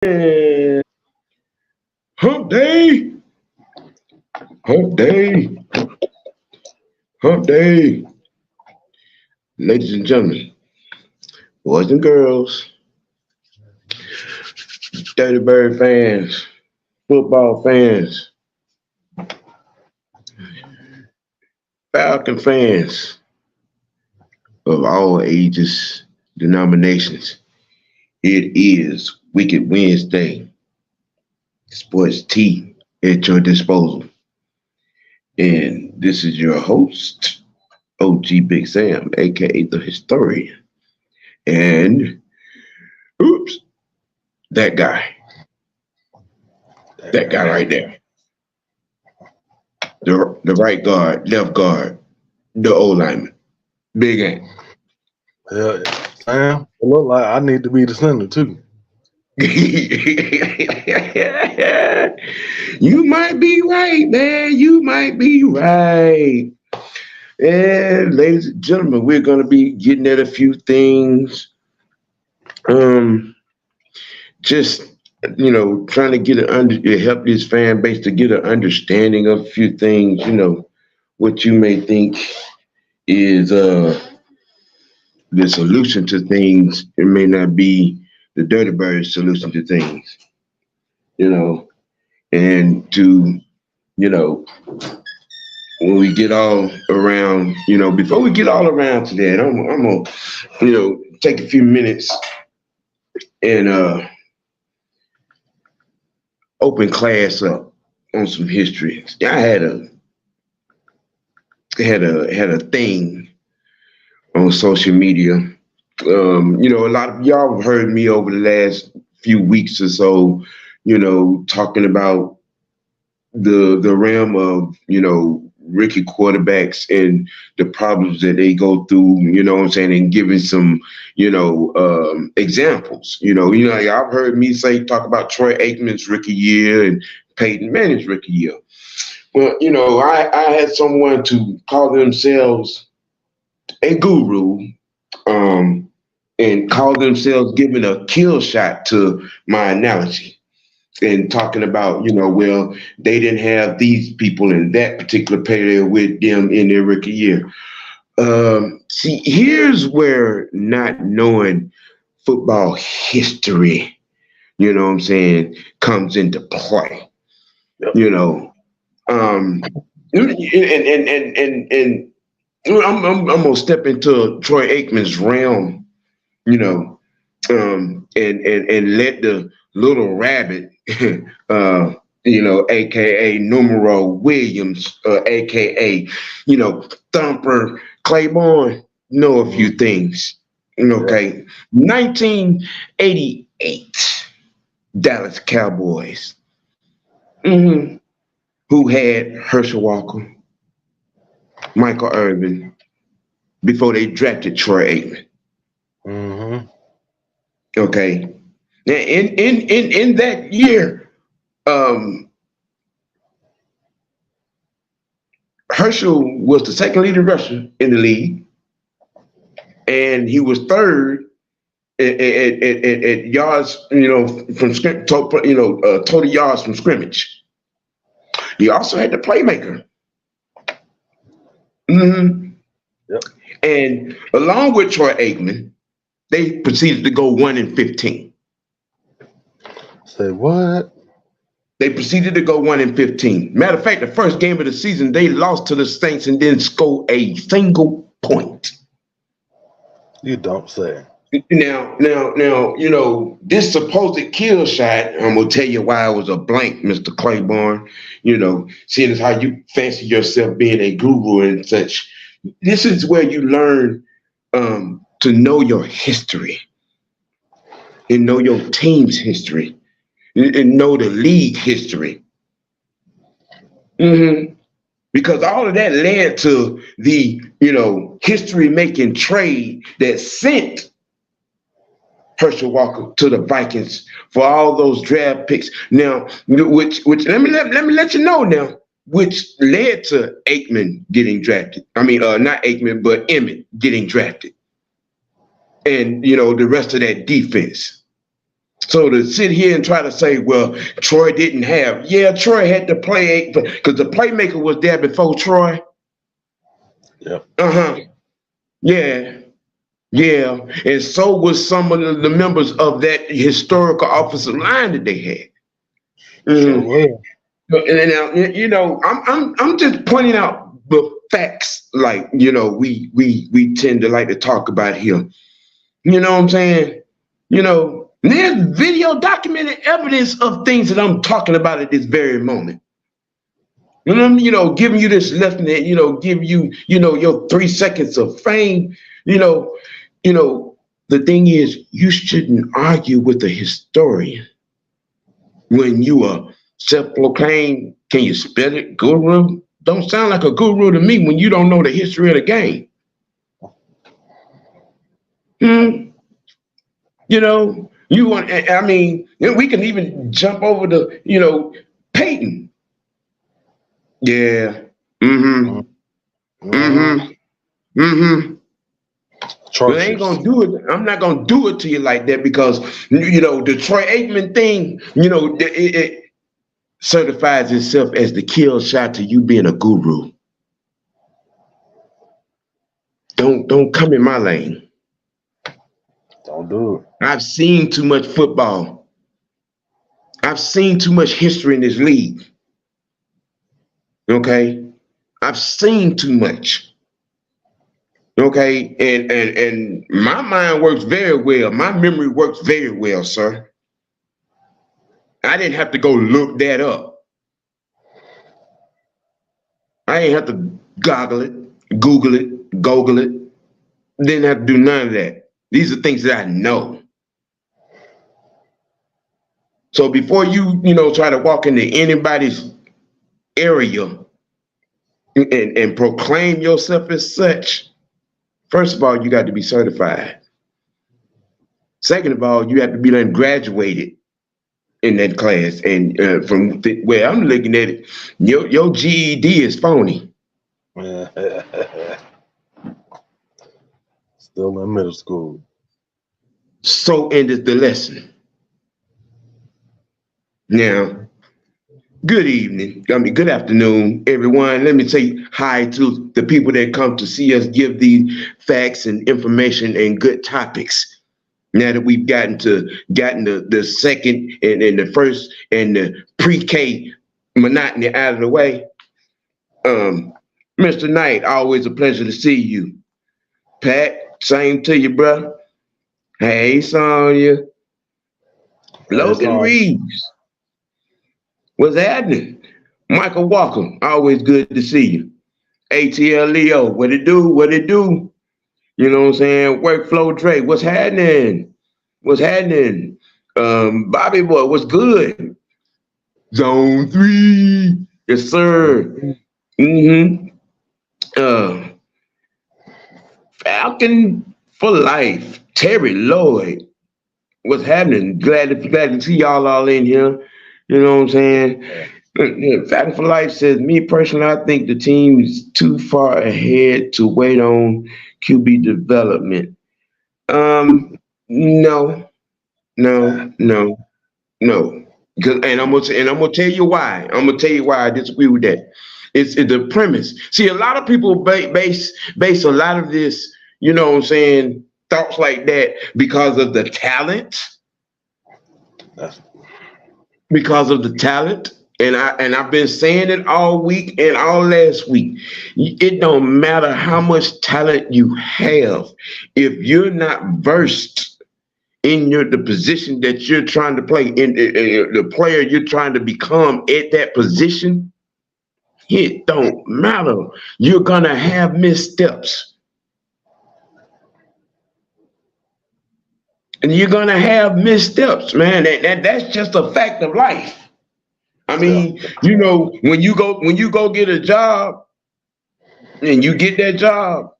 And hump day, hump day, hump day. Ladies and gentlemen, boys and girls, Dirty Bird fans, football fans, Falcon fans of all ages, denominations. It is Wicked Wednesday, sports tea at your disposal. And this is your host, OG Big Sam, aka the historian. And oops, that guy. That guy right there. The right guard, left guard, the old lineman. Big Ant. Yeah, Sam, it look like I need to be the center too. You might be right, man. You might be right. And ladies and gentlemen, we're gonna be getting at a few things. Um, just trying to get help this fan base to get an understanding of a few things. What you may think is the solution to things. It may not be the Dirty Bird solution to things. And to when we get all around, before we get all around to that, I'm gonna take a few minutes and open class up on some history. I had a thing on social media. A lot of y'all have heard me over the last few weeks or so, talking about the realm of, rookie quarterbacks and the problems that they go through, and giving some, examples. Y'all heard me talk about Troy Aikman's rookie year and Peyton Manning's rookie year. Well, I had someone to call themselves a guru, and call themselves giving a kill shot to my analogy. And talking about, well, they didn't have these people in that particular player with them in their rookie year. See, here's where not knowing football history, comes into play. Yep. And I'm gonna step into Troy Aikman's realm, and let the little rabbit, aka Numero Williams, aka, Thumper Claiborne, know a few things. Okay. 1988, Dallas Cowboys, who had Herschel Walker, Michael Irvin, before they drafted Troy Aikman. Mm-hmm. Okay. Now, in that year, Herschel was the second leading rusher in the league, and he was third at yards, from total yards from scrimmage. He also had the playmaker. Yep. And along with Troy Aikman, they proceeded to go 1-15. Say what? They proceeded to go 1-15. Matter of fact, the first game of the season, they lost to the Saints and didn't score a single point. You don't say. Now, this supposed kill shot, I'm gonna tell you why it was a blank, Mr. Claiborne. Seeing as how you fancy yourself being a guru and such. This is where you learn to know your history and know your team's history and know the league history. Because all of that led to the, history-making trade that sent Herschel Walker to the Vikings for all those draft picks. Now, which let me let you know now, which led to Aikman getting drafted. I mean, not Aikman, but Emmett getting drafted. And, the rest of that defense. So to sit here and try to say, well, Troy didn't have, yeah, Troy had to play because the playmaker was there before Troy. Yep. Yeah. Yeah. And so was some of the members of that historical offensive line that they had. Sure. And now, you know, I'm just pointing out the facts, like, you know, we tend to like to talk about here. You know what I'm saying? You know, there's video documented evidence of things that I'm talking about at this very moment. And I'm, you know, giving you this lesson that, you know, give you, you know, your 3 seconds of fame. You know, the thing is, you shouldn't argue with a historian when you are self-proclaimed, can you spell it, guru? Don't sound like a guru to me when you don't know the history of the game. You know, you want, I mean, we can even jump over to, you know, Peyton. Yeah. But I ain't gonna do it. I'm not gonna do it to you like that because, you know, the Troy Aikman thing, you know, it certifies itself as the kill shot to you being a guru. Don't come in my lane. Don't do it. I've seen too much football. I've seen too much history in this league. Okay? I've seen too much. Okay? And my mind works very well. My memory works very well, sir. I didn't have to go look that up. I didn't have to Google it. Didn't have to do none of that. These are things that I know. So before you know, try to walk into anybody's area and proclaim yourself as such, first of all, you got to be certified. Second of all, you have to be done graduated in that class. And from where I'm looking at it, your GED is phony. Still in middle school. So ended the lesson. Now, good evening. I mean, good afternoon, everyone. Let me say hi to the people that come to see us give these facts and information and good topics. Now that we've gotten the second and the first and the pre-K monotony out of the way. Mr. Knight, always a pleasure to see you. Pat, same to you, bro. Hey, Sonya. Logan Reeves. What's happening? Michael Walker, always good to see you. ATL Leo, what it do? What it do? You know what I'm saying? Workflow Dre, what's happening? What's happening? Bobby Boy, what's good? Zone 3. Yes, sir. Falcon for life. Terry Lloyd. What's happening? Glad to see y'all all in here. You know what I'm saying? Falcon for life says, me personally, I think the team is too far ahead to wait on QB development. No. And I'm gonna tell you why. I'm gonna tell you why I disagree with that. It's the premise. See, a lot of people base a lot of this, you know what I'm saying, thoughts like that because of the talent. Because of the talent. And I've been saying it all week and all last week. It don't matter how much talent you have, if you're not versed in the position that you're trying to play, in the player you're trying to become at that position, it don't matter. You're gonna have missteps. And you're gonna have missteps, man. That's just a fact of life. I mean, you know, when you go get a job and you get that job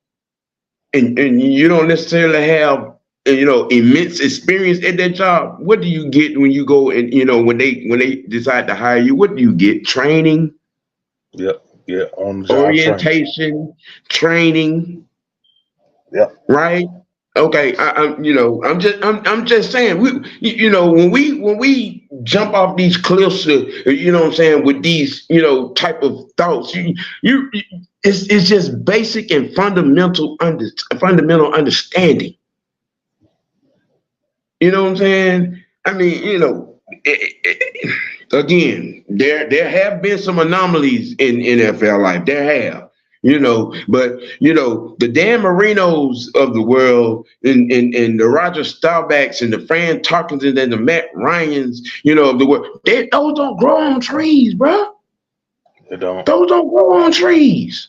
and you don't necessarily have, you know, immense experience at that job, what do you get when you go and, you know, when they decide to hire you? What do you get? Training? Yeah, on the job orientation, training. Yep. Right? Okay, I'm just saying, when we jump off these cliffs, what I'm saying, with these, type of thoughts, it's just basic and fundamental understanding. You know what I'm saying? I mean, again, there have been some anomalies in NFL life. There have, but the Dan Marinos of the world, and the Roger Staubachs and the Fran Tarkins and the Matt Ryans, of the world, those don't grow on trees, bro. They don't. Those don't grow on trees.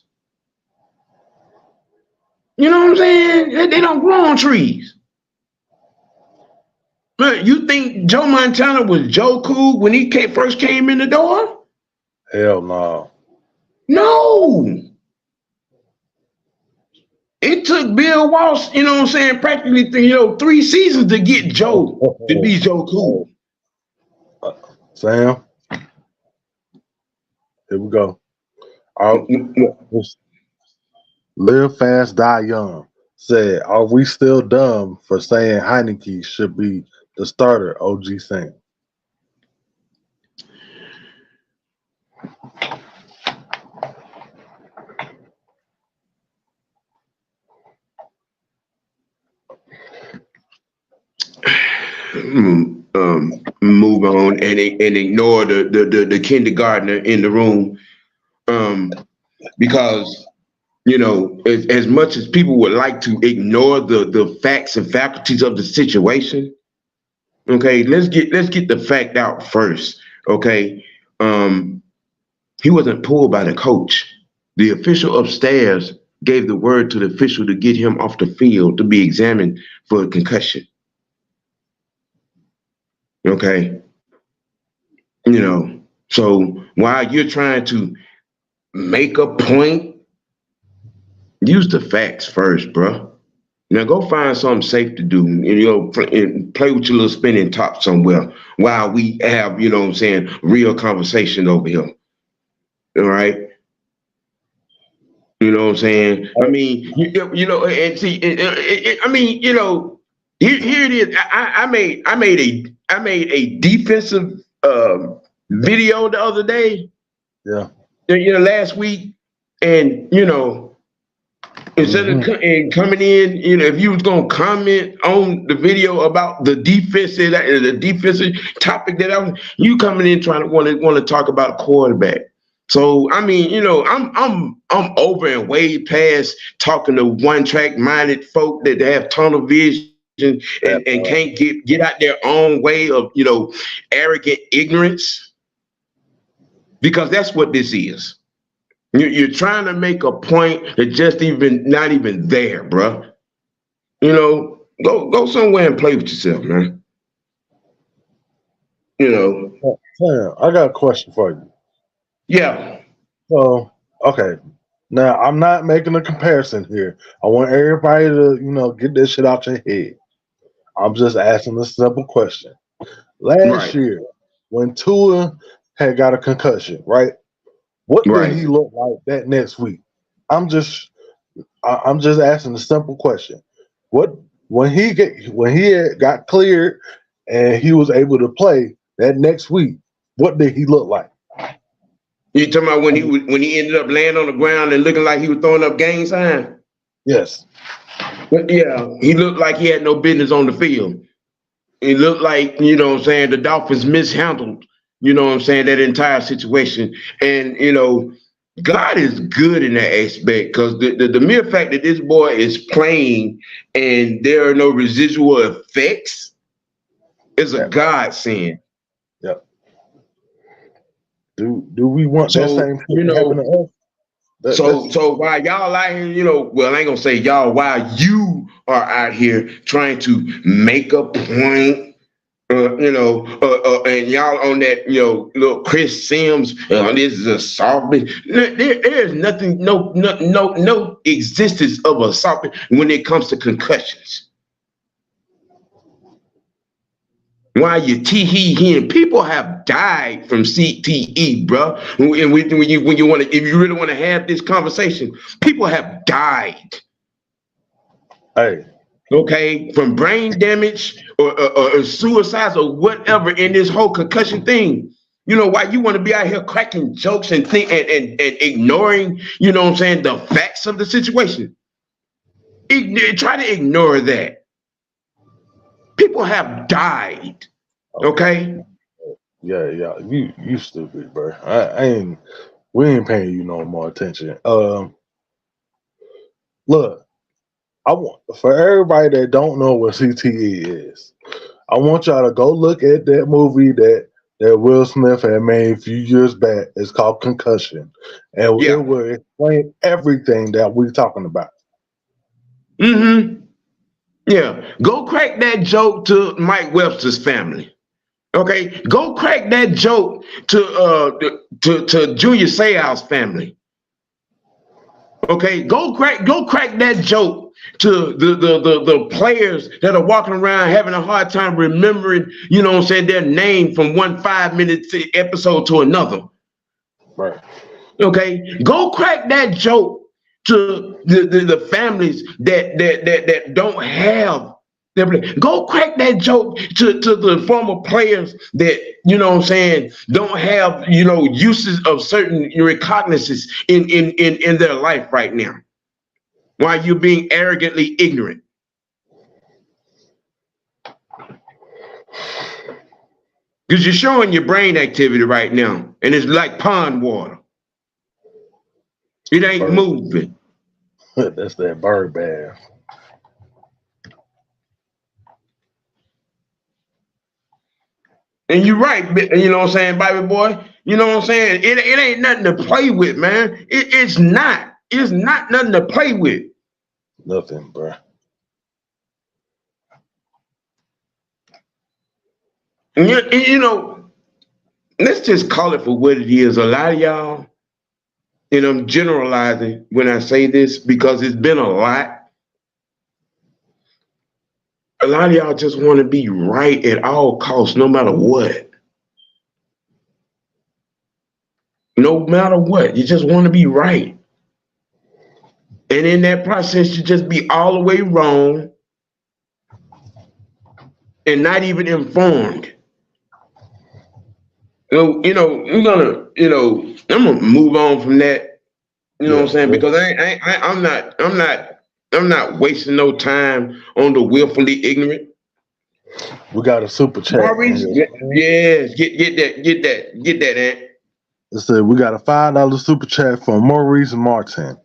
You know what I'm saying? They don't grow on trees. Look, you think Joe Montana was Joe Cool when he first came in the door? Hell no. No. It took Bill Walsh, practically 3 seasons to get Joe to be Joe Cool. Sam, here we go. Live Fast, Die Young said, "Are we still dumb for saying Heineke should be the starter?" OG Sam. Move on and ignore the kindergartner in the room, because as much as people would like to ignore the facts and faculties of the situation, okay, let's get the fact out first. Okay, he wasn't pulled by the coach. The official upstairs gave the word to the official to get him off the field to be examined for a concussion. Okay, so while you're trying to make a point, use the facts first, bro. Now go find something safe to do, and play with your little spinning top somewhere while we have, real conversation over here. All right. You know what I'm saying? I mean, and see, I mean, here it is. I made a defensive video the other day. Yeah. Last week, and instead of coming in, if you was gonna comment on the video about the defensive topic you coming in trying to want to talk about quarterback. So I mean, I'm over and way past talking to one-track minded folk that have tunnel vision and can't get out their own way of arrogant ignorance, because that's what this is. You're trying to make a point that just not even there, bro. Go somewhere and play with yourself, man. Sam, I got a question for you. Yeah. So, okay. Now, I'm not making a comparison here. I want everybody to, get this shit out your head. I'm just asking a simple question. Last year, when Tua had got a concussion, right? What did he look like that next week? I'm just asking a simple question. When he got cleared and he was able to play that next week, what did he look like? You talking about when he ended up laying on the ground and looking like he was throwing up gang sign? Yes. But yeah, he looked like he had no business on the field. He looked like, the Dolphins mishandled, that entire situation. And, God is good in that aspect, because the mere fact that this boy is playing and there are no residual effects is a godsend. Yep. Do we want that same thing happening to us? So while y'all out here, well, I ain't gonna say y'all, while you are out here trying to make a point, and y'all on that, little Chris Sims, this is a softball. There's nothing, no existence of a softball when it comes to concussions. Why you tee-hee-hee? People have died from CTE, bro. And when you want to, if you really want to have this conversation, people have died. Hey, okay, from brain damage or suicides or whatever in this whole concussion thing. You know why you want to be out here cracking jokes and and ignoring, you know what I'm saying, the facts of the situation. Try to ignore that. People have died. Okay? Yeah. You stupid, bro. I ain't. We ain't paying you no more attention. Look, I want for everybody that don't know what CTE is. I want y'all to go look at that movie that Will Smith had made a few years back. It's called Concussion, and it Yeah. will explain everything that we're talking about. Mm-hmm. Yeah. Go crack that joke to Mike Webster's family. Okay. Go crack that joke to Junior Seau's family. Okay, go crack that joke to the players that are walking around having a hard time remembering, you know what I'm saying, their name from one 5 minute episode to another. Right. Okay, go crack that joke to the families that don't have. Go crack that joke to the former players that, you know what I'm saying, don't have, you know, uses of certain recognizances in their life right now while you're being arrogantly ignorant. Because you're showing your brain activity right now, and it's like pond water. It ain't moving. That's that bird bath. And you're right, you know what I'm saying, Bobby boy? You know what I'm saying? It ain't nothing to play with, man. It's not. It's not nothing to play with. Nothing, bro. And you know, let's just call it for what it is. A lot of y'all, and I'm generalizing when I say this because it's been a lot. A lot of y'all just want to be right at all costs, no matter what. No matter what, you just want to be right. And in that process, you just be all the way wrong and not even informed. I'm gonna move on from that. You know what I'm saying? Because I'm not wasting no time on the willfully ignorant. We got a super chat. Maurice, yes, get that, Ant. It said we got a $5 super chat from Maurice Martin.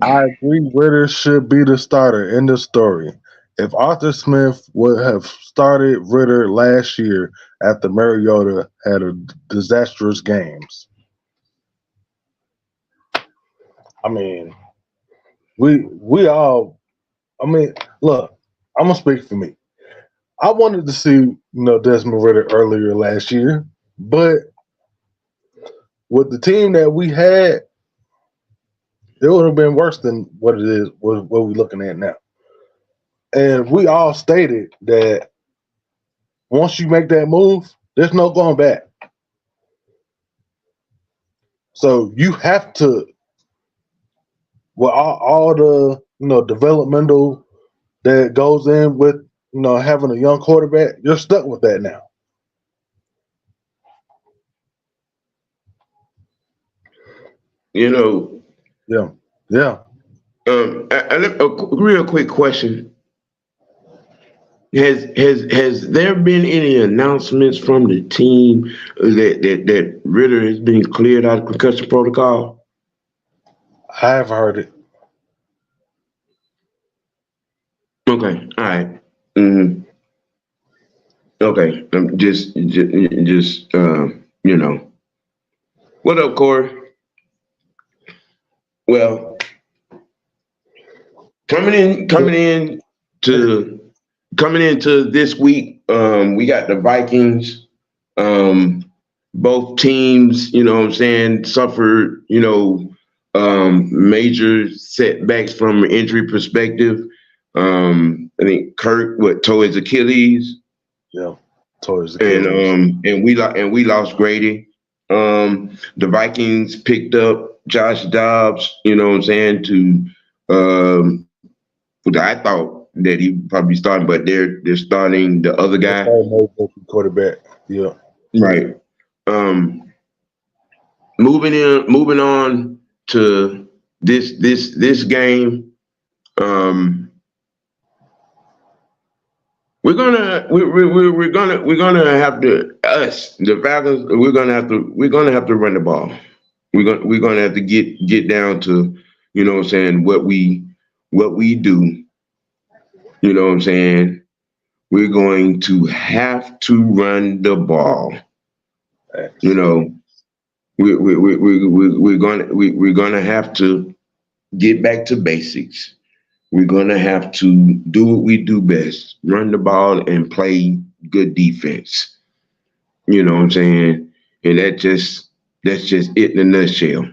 I agree Ritter should be the starter in the story. If Arthur Smith would have started Ritter last year after Mariota had a disastrous games. I mean, we all. I mean, look, I'm gonna speak for me. I wanted to see Desmond Ritter earlier last year, but with the team that we had, it would have been worse than what it is. What we're looking at now, and we all stated that once you make that move, there's no going back. So you have to, well, all the developmental that goes in with having a young quarterback, you're stuck with that now. Yeah. A real quick question: Has there been any announcements from the team that Ritter has been cleared out of concussion protocol? I have heard it. Okay, all right. Mm-hmm. Okay, just What up, Corey? Well, coming into this week, we got the Vikings. Both teams, you know what I'm saying, suffered, major setbacks from an injury perspective. I think Kirk tore his Achilles. Yeah, tore his Achilles. And we lost Grady. The Vikings picked up Josh Dobbs, you know what I'm saying, to I thought that he probably starting, but they're starting the other guy. Quarterback. Yeah. Right. Moving on to this game. We're gonna have to, us, the Falcons. We're gonna have to run the ball. We're gonna have to get down to, you know what I'm saying, what we do. You know what I'm saying. We're going to have to run the ball. You know, we're gonna have to get back to basics. We're gonna have to do what we do best: run the ball and play good defense. You know what I'm saying? And that's just it in a nutshell.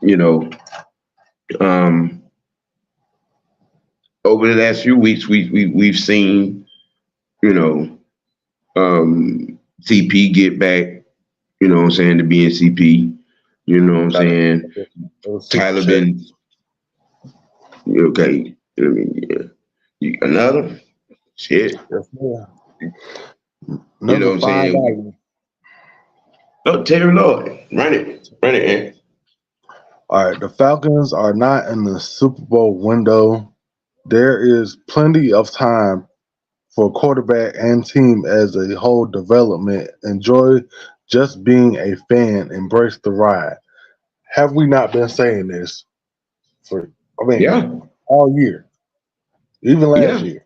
You know, over the last few weeks, we've seen, you know, CP get back. You know what I'm saying, to being CP. You know what I'm saying? Tyler been okay. I mean, yeah. Another shit. You know what I'm saying? Oh, Terry Lloyd, run it, man. All right, the Falcons are not in the Super Bowl window. There is plenty of time for quarterback and team as a whole development. Enjoy just being a fan. Embrace the ride. Have we not been saying this for, Yeah. all year, even last year?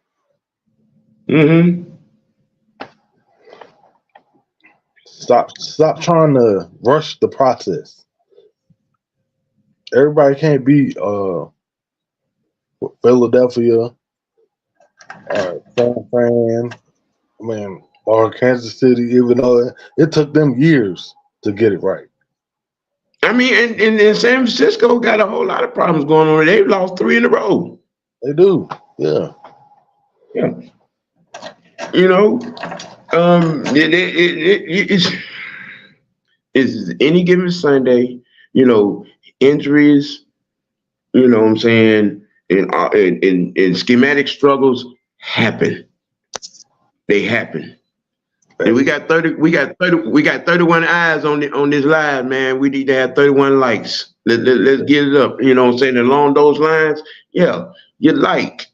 Mm-hmm. Stop trying to rush the process. Everybody can't be Philadelphia, San Fran, or Kansas City, even though it took them years to get it right. I mean, and San Francisco got a whole lot of problems going on. They've lost 3 in a row. They do, yeah. You know, it's any given Sunday. You know, injuries. You know what I'm saying, and schematic struggles happen. They happen. And we got 31 eyes on this live, man. We need to have 31 likes. Let's get it up. You know what I'm saying? Along those lines, yeah. You like,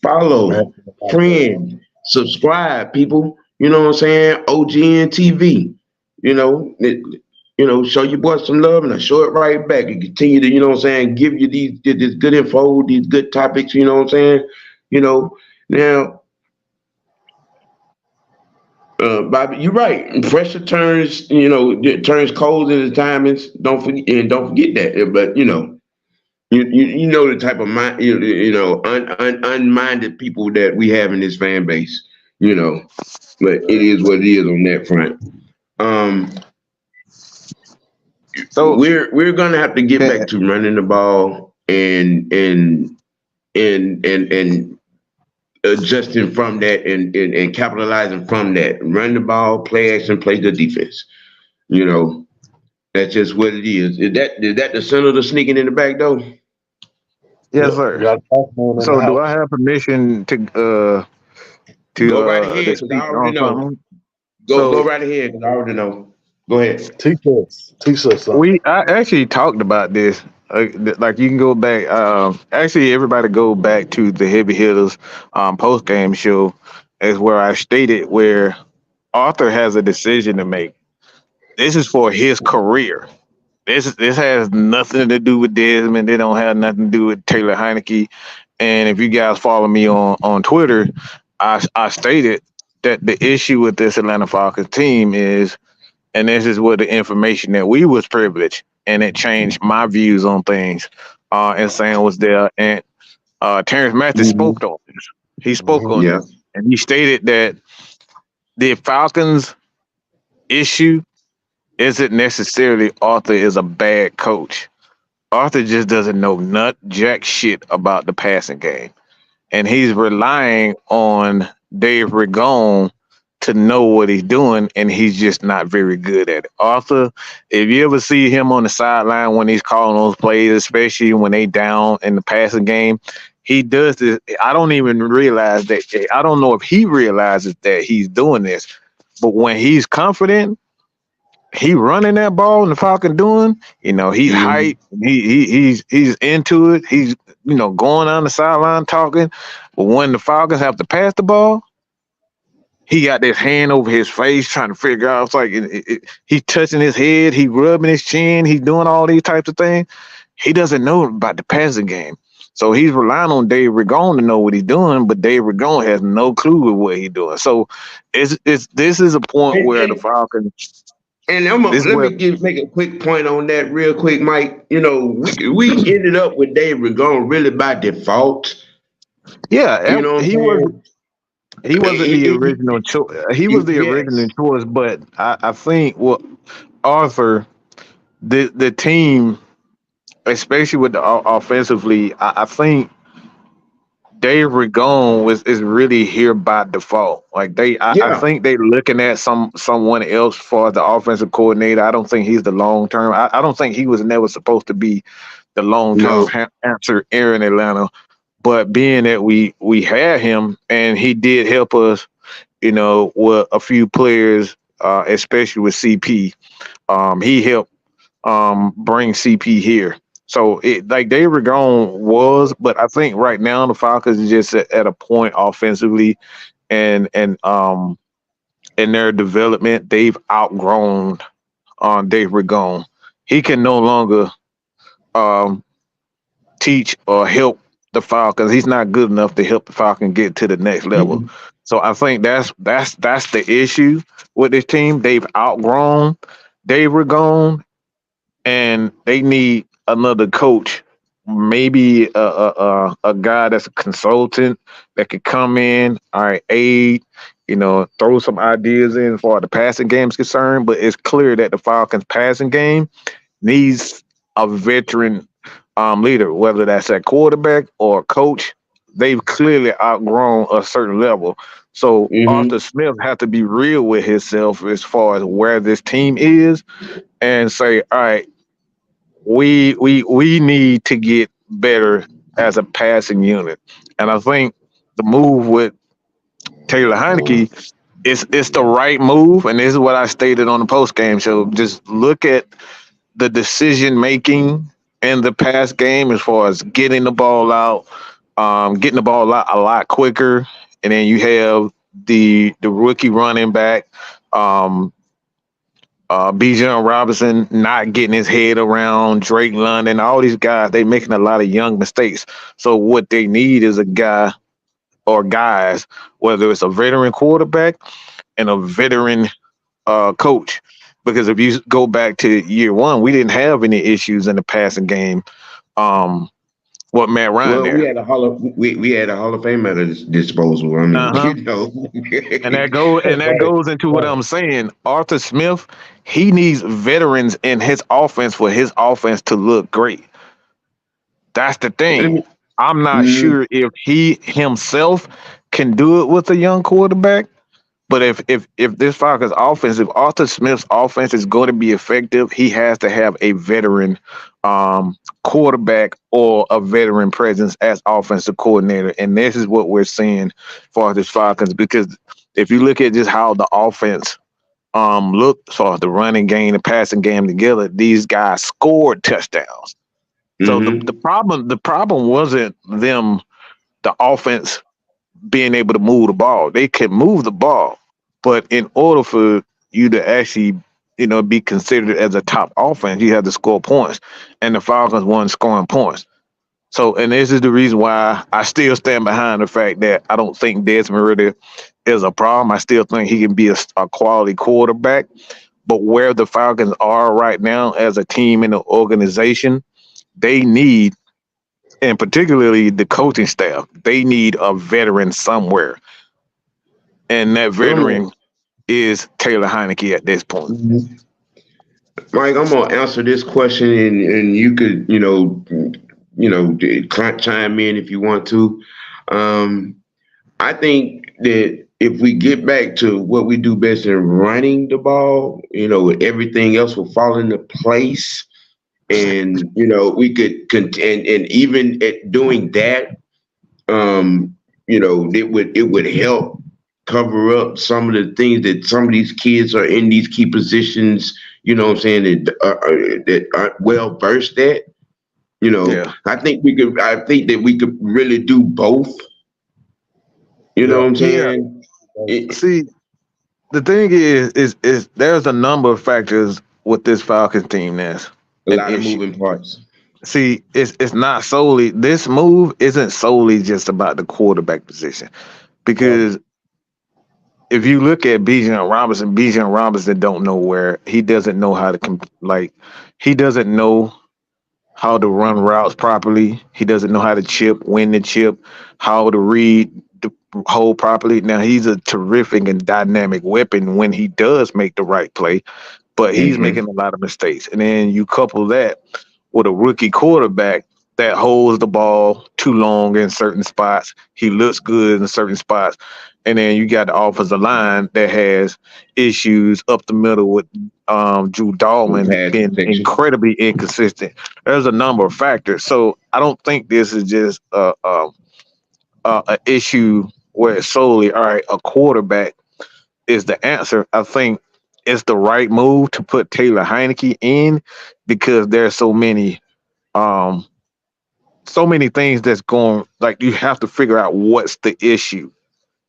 follow, friend, subscribe, people. You know what I'm saying? OGN TV. You know, show your boy some love and I show it right back and continue to, you know what I'm saying, give you this good info, these good topics, you know what I'm saying? You know, now Bobby, you're right. Pressure turns cold in the timings. Don't forget that. But you know the type of mind, unminded people that we have in this fan base. You know, but it is what it is on that front. So we're gonna have to get back to running the ball and adjusting from that and capitalizing from that. Run the ball, play action, play good defense. You know, that's just what it is. Is that the center of the sneaking in the back door? Yes, sir. So do I have permission to go right ahead? Because I already know. Go right ahead. Because I already know. Go ahead. Teach us something. I actually talked about this. Like you can go back. Actually, everybody go back to the Heavy Hitters post game show, is where I stated where Arthur has a decision to make. This is for his career. This has nothing to do with Desmond. They don't have nothing to do with Taylor Heineke. And if you guys follow me on Twitter, I stated that the issue with this Atlanta Falcons team is, and this is what the information that we was privileged, and it changed my views on things. And Sam was there, and Terrence Matthews spoke on this. He spoke on it, and he stated that the Falcons' issue isn't necessarily Arthur is a bad coach. Arthur just doesn't know jack shit about the passing game, and he's relying on Dave Ragone to know what he's doing, and he's just not very good at it. Arthur, if you ever see him on the sideline when he's calling those plays, especially when they down in the passing game, he does this. I don't even realize that. I don't know if he realizes that he's doing this, but when he's confident, he running that ball and the Falcon doing, he's Mhm. hyped. He's into it. He's going on the sideline talking. But when the Falcons have to pass the ball, he got this hand over his face trying to figure out. It's like he's touching his head, he rubbing his chin, he's doing all these types of things. He doesn't know about the passing game. So he's relying on Dave Ragone to know what he's doing, but Dave Ragone has no clue with what he's doing. So this is a point And, where the and Falcons and this let where me make a quick point on that real quick, Mike. We ended up with Dave Ragone really by default. You know what I'm saying? he wasn't the It- original choice. He was the original yes. choice, but I think what Arthur the team, especially with the offensively, I think Dave Ragone is really here by default. Like I Yeah. think they looking at someone else for the offensive coordinator. I don't think he's the long term. I don't think he was never supposed to be the long term No. answer here in Atlanta. But being that we had him and he did help us, with a few players, especially with CP. He helped bring CP here. So it like Dave Ragone was, but I think right now the Falcons is just at a point offensively and in their development, they've outgrown Dave Ragone. He can no longer um, teach or help the Falcons. He's not good enough to help the Falcons get to the next level. Mm-mm. So I think that's the issue with this team. They've outgrown Dave Ragone, and they need another coach, maybe a guy that's a consultant that could come in, all right, aid, throw some ideas in as far as the passing game is concerned. But it's clear that the Falcons' passing game needs a veteran leader, whether that's at quarterback or coach. They've clearly outgrown a certain level. So Arthur Mm-hmm. Smith has to be real with himself as far as where this team is and say, all right, we need to get better as a passing unit. And I think the move with Taylor Heineke is the right move. And this is what I stated on the post game show. Just look at the decision making in the pass game as far as getting the ball out a lot quicker. And then you have the rookie running back, um, Bijan Robinson not getting his head around Drake London, all these guys, they making a lot of young mistakes. So what they need is a guy or guys, whether it's a veteran quarterback and a veteran coach. Because if you go back to year one, we didn't have any issues in the passing game. What Matt Ryan Well, there. we had a Hall of Fame at his disposal. I mean, Uh-huh. And that Right, goes into what right. I'm saying. Arthur Smith, he needs veterans in his offense for his offense to look great. That's the Let thing. me- I'm not mm, sure if he himself can do it with a young quarterback. But if this Falcons offense, if Arthur Smith's offense is going to be effective, he has to have a veteran quarterback or a veteran presence as offensive coordinator. And this is what we're seeing for this Falcons. Because if you look at just how the offense looked as far as the running game, the passing game together, these guys scored touchdowns. So mhm. the problem wasn't them, the offense being able to move the ball. They can move the ball, but in order for you to actually, be considered as a top offense, you have to score points. And the Falcons weren't scoring points. So, and this is the reason why I still stand behind the fact that I don't think Desmond Ritter is a problem. I still think he can be a quality quarterback. But where the Falcons are right now as a team and an organization, they need, and particularly the coaching staff, they need a veteran somewhere. And that I'm veteran is Taylor Heineke at this point. gonna, Mike, I'm gonna answer this question, and you could, chime in if you want to. Um, I think that if we get back to what we do best in running the ball, everything else will fall into place. And we could and even at doing that, it would help cover up some of the things that some of these kids are in these key positions. You know what I'm saying? That aren't well versed at. Yeah. I think we could. I think that we could really do both. You know Yeah. what I'm Yeah. saying? It, See, the thing is there's a number of factors with this Falcons team that's a an lot of issue. moving parts. See, it's not solely this move isn't solely just about the quarterback position No. because if you look at Bijan Robinson don't know where he doesn't know how to he doesn't know how to run routes properly. He doesn't know how to chip, win the chip, how to read the hole properly. Now he's a terrific and dynamic weapon when he does make the right play, but he's Hmm. making a lot of mistakes. And then you couple that with a rookie quarterback that holds the ball too long in certain spots. He looks good in certain spots. And then you got the offensive line that has issues up the middle with Drew With Dalman pass being protection. incredibly inconsistent. There's a number of factors. So I don't think this is just a issue where it's solely, all right, a quarterback is the answer. I think it's the right move to put Taylor Heineke in because there's um so many things that's going like you have to figure out what's the issue.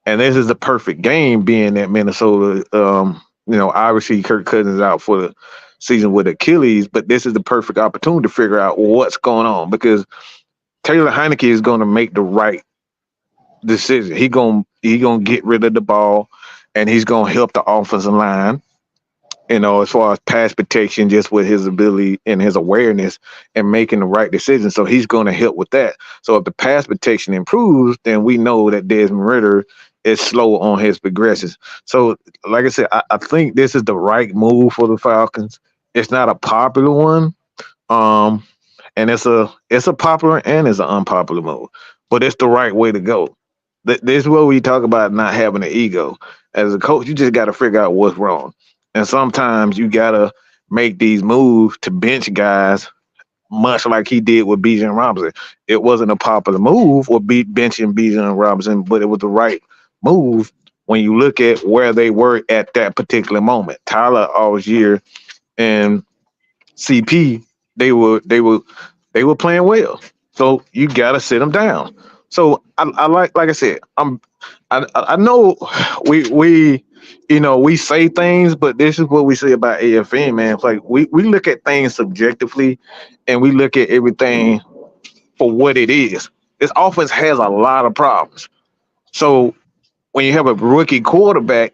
And this is the perfect game being that Minnesota obviously Kirk Cousins is out for the season with Achilles, but this is the perfect opportunity to figure out what's going on because Taylor Heineke is going to make the right decision. He gonna get rid of the ball and he's gonna help the offensive line, as far as pass protection, just with his ability and his awareness and making the right decision. So he's going to help with that. So if the pass protection improves, then we know that Desmond Ritter is slow on his progressions. So, like I said, I think this is the right move for the Falcons. It's not a popular one, um, and it's a popular and it's an unpopular move, but it's the right way to go. This is where we talk about not having an ego. As a coach, you just got to figure out what's wrong. And sometimes you gotta make these moves to bench guys, much like he did with Bijan Robinson. It wasn't a popular move or benching Bijan Robinson, but it was the right move when you look at where they were at that particular moment. Tyler Algier and CP, they were playing well. So you gotta sit them down. So I like I said, I know we say things, but this is what we say about AFN, man. It's like we look at things subjectively and we look at everything for what it is. This offense has a lot of problems. So when you have a rookie quarterback,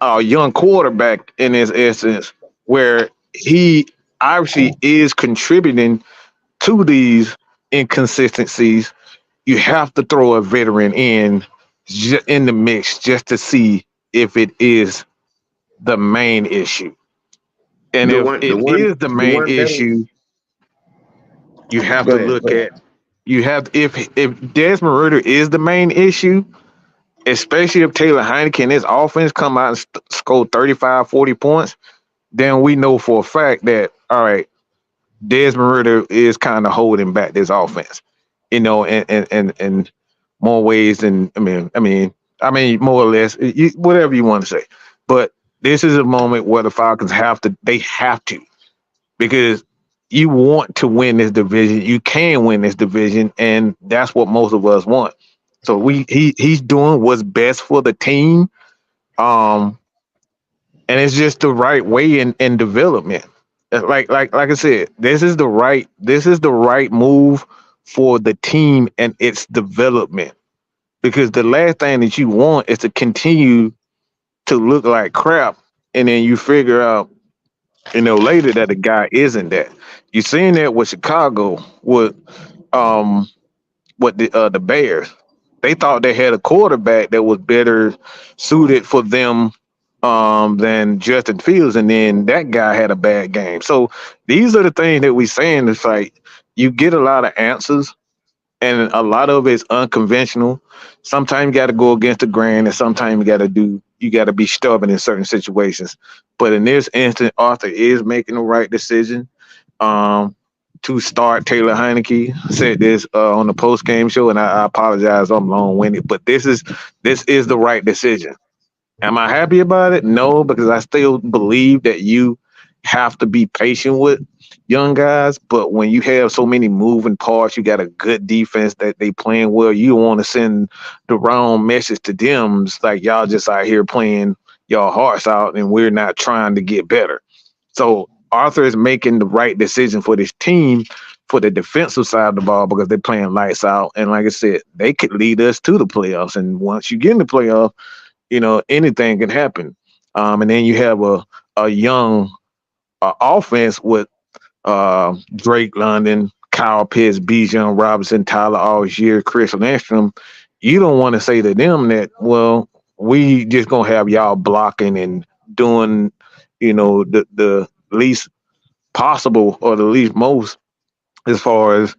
a young quarterback in this essence, where he obviously is contributing to these inconsistencies, you have to throw a veteran in the mix just to see if it is the main issue. And The if one, the it one, is the the main one better. issue, you have Go to ahead. look Go ahead. at if Desmond Ritter is the main issue, especially if Taylor Heineke and his offense come out and score 35, 40 points, then we know for a fact that all right, Desmond Ritter is kind of holding back this offense, in more ways than I mean, more or less, whatever you want to say. But this is a moment where the Falcons they have to, because you want to win this division. You can win this division, and that's what most of us want. So he's doing what's best for the team, um, and it's just the right way in development. Like I said, this is the right move for the team and its development. Because the last thing that you want is to continue to look like crap, and then you figure out, later that the guy isn't that. You seen that with Chicago um with the Bears. They thought they had a quarterback that was better suited for them than Justin Fields, and then that guy had a bad game. So these are the things that we saying. It's like you get a lot of answers, and a lot of it's unconventional. Sometimes you got to go against the grain, and sometimes you got to be stubborn in certain situations. But in this instance, Arthur is making the right decision um, to start Taylor Heineke. Said this on the post game show, and I apologize, I'm long winded, but this is the right decision. Am I happy about it? No, because I still believe that you have to be patient with young guys. But when you have so many moving parts, you got a good defense that they playing well. You don't want to send the wrong message to them. It's like y'all just out here playing y'all hearts out, and we're not trying to get better. So Arthur is making the right decision for this team for the defensive side of the ball because they're playing lights out. And like I said, they could lead us to the playoffs. And once you get in the playoffs, anything can happen. And then you have a young offense with Drake London, Kyle Pitts, Bijan Robinson, Tyler Algier, Chris Landstrom. You don't want to say to them that, well, we just going to have y'all blocking and doing, the least possible or the least most as far as,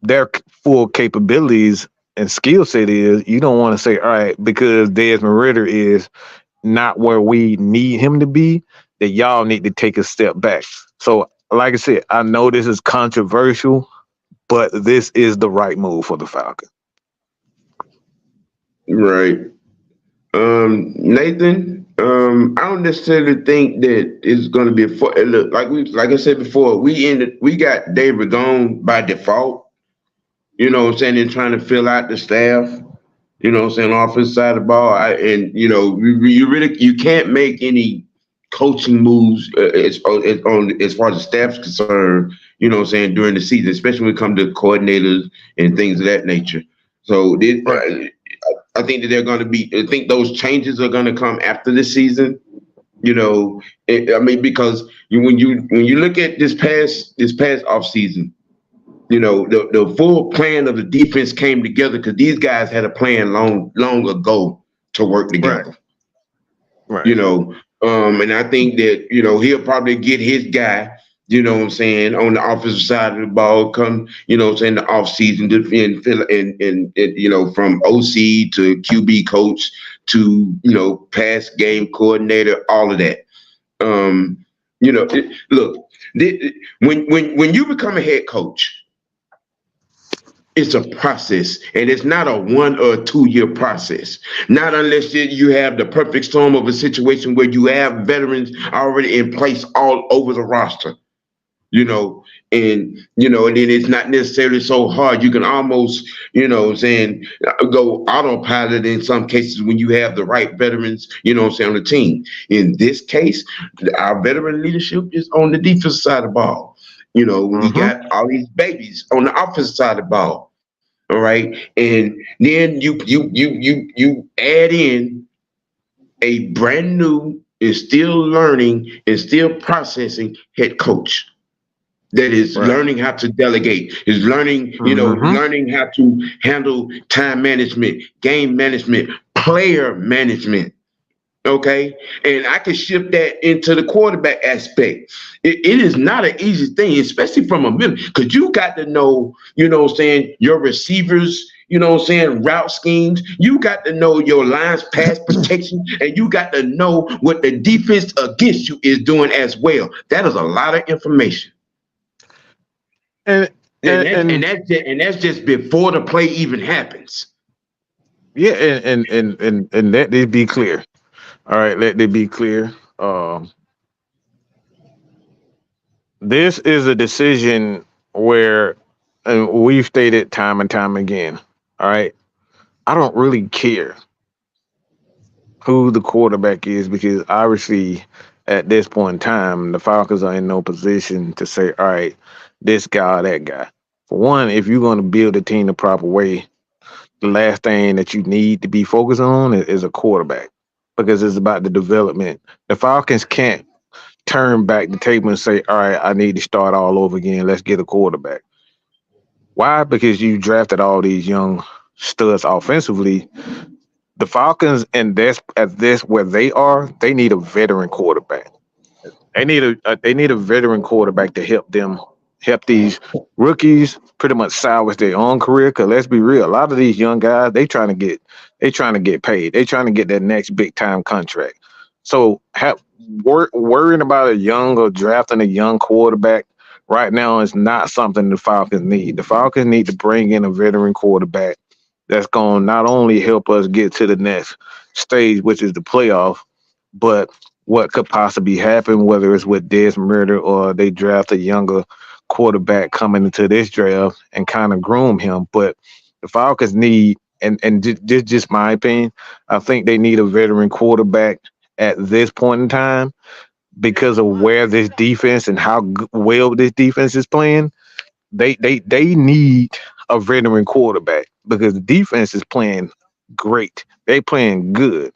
their full capabilities and skill set is. You don't want to say, all right, because Desmond Ridder is not where we need him to be, that y'all need to take a step back. So, like I said, I know this is controversial, but this is the right move for the Falcons. Right. Nathan, I don't necessarily think that it's going to be look, like I said before, we got David gone by default. You know what I'm saying? And trying to fill out the staff. You know what I'm saying? Offensive side of the ball, you can't make any coaching moves as far as the staff's concerned. You know what I'm saying, during the season, especially when it comes to coordinators and things of that nature. So I think that I think those changes are going to come after the season. Because when you look at this past off season, the full plan of the defense came together because these guys had a plan long ago to work together. Right. And I think that, he'll probably get his guy, on the offensive side of the ball come, the off season and from OC to QB coach to, pass game coordinator, all of that. When you become a head coach, it's a process, and it's not a 1 or 2 year process. Not unless you have the perfect storm of a situation where you have veterans already in place all over the roster, and then it's not necessarily so hard. You can almost, go autopilot in some cases when you have the right veterans, on the team. In this case, our veteran leadership is on the defensive side of the ball. We got all these babies on the offensive side of the ball. All right. And then you add in a brand new and still learning and still processing head coach that is learning how to delegate, is learning, learning how to handle time management, game management, player management. Okay. And I can shift that into the quarterback aspect. It is not an easy thing, especially from a middle, because you got to know, your receivers, route schemes. You got to know your lines pass protection, and you got to know what the defense against you is doing as well. That is a lot of information. And that's just before the play even happens. Yeah, and let it be clear. All right, let it be clear. This is a decision where, and we've stated time and time again, all right, I don't really care who the quarterback is because obviously at this point in time, the Falcons are in no position to say, all right, this guy or that guy. For one, if you're going to build a team the proper way, the last thing that you need to be focused on is a quarterback because it's about the development. The Falcons can't turn back the table and say, all right, I need to start all over again. Let's get a quarterback. Why? Because you drafted all these young studs offensively. The Falcons, and that's at this where they are, they need a veteran quarterback. They need a veteran quarterback to help these rookies pretty much salvage their own career. Because let's be real, a lot of these young guys, they trying to get paid. They trying to get that next big time contract. So worrying about a young or drafting a young quarterback right now is not something the Falcons need. The Falcons need to bring in a veteran quarterback that's going to not only help us get to the next stage, which is the playoff, but what could possibly happen, whether it's with Desmond Ritter or they draft a younger quarterback coming into this draft and kind of groom him. But the Falcons need, and just my opinion, I think they need a veteran quarterback at this point in time because of where this defense and how well this defense is playing. They need a veteran quarterback because the defense is playing great. They playing good.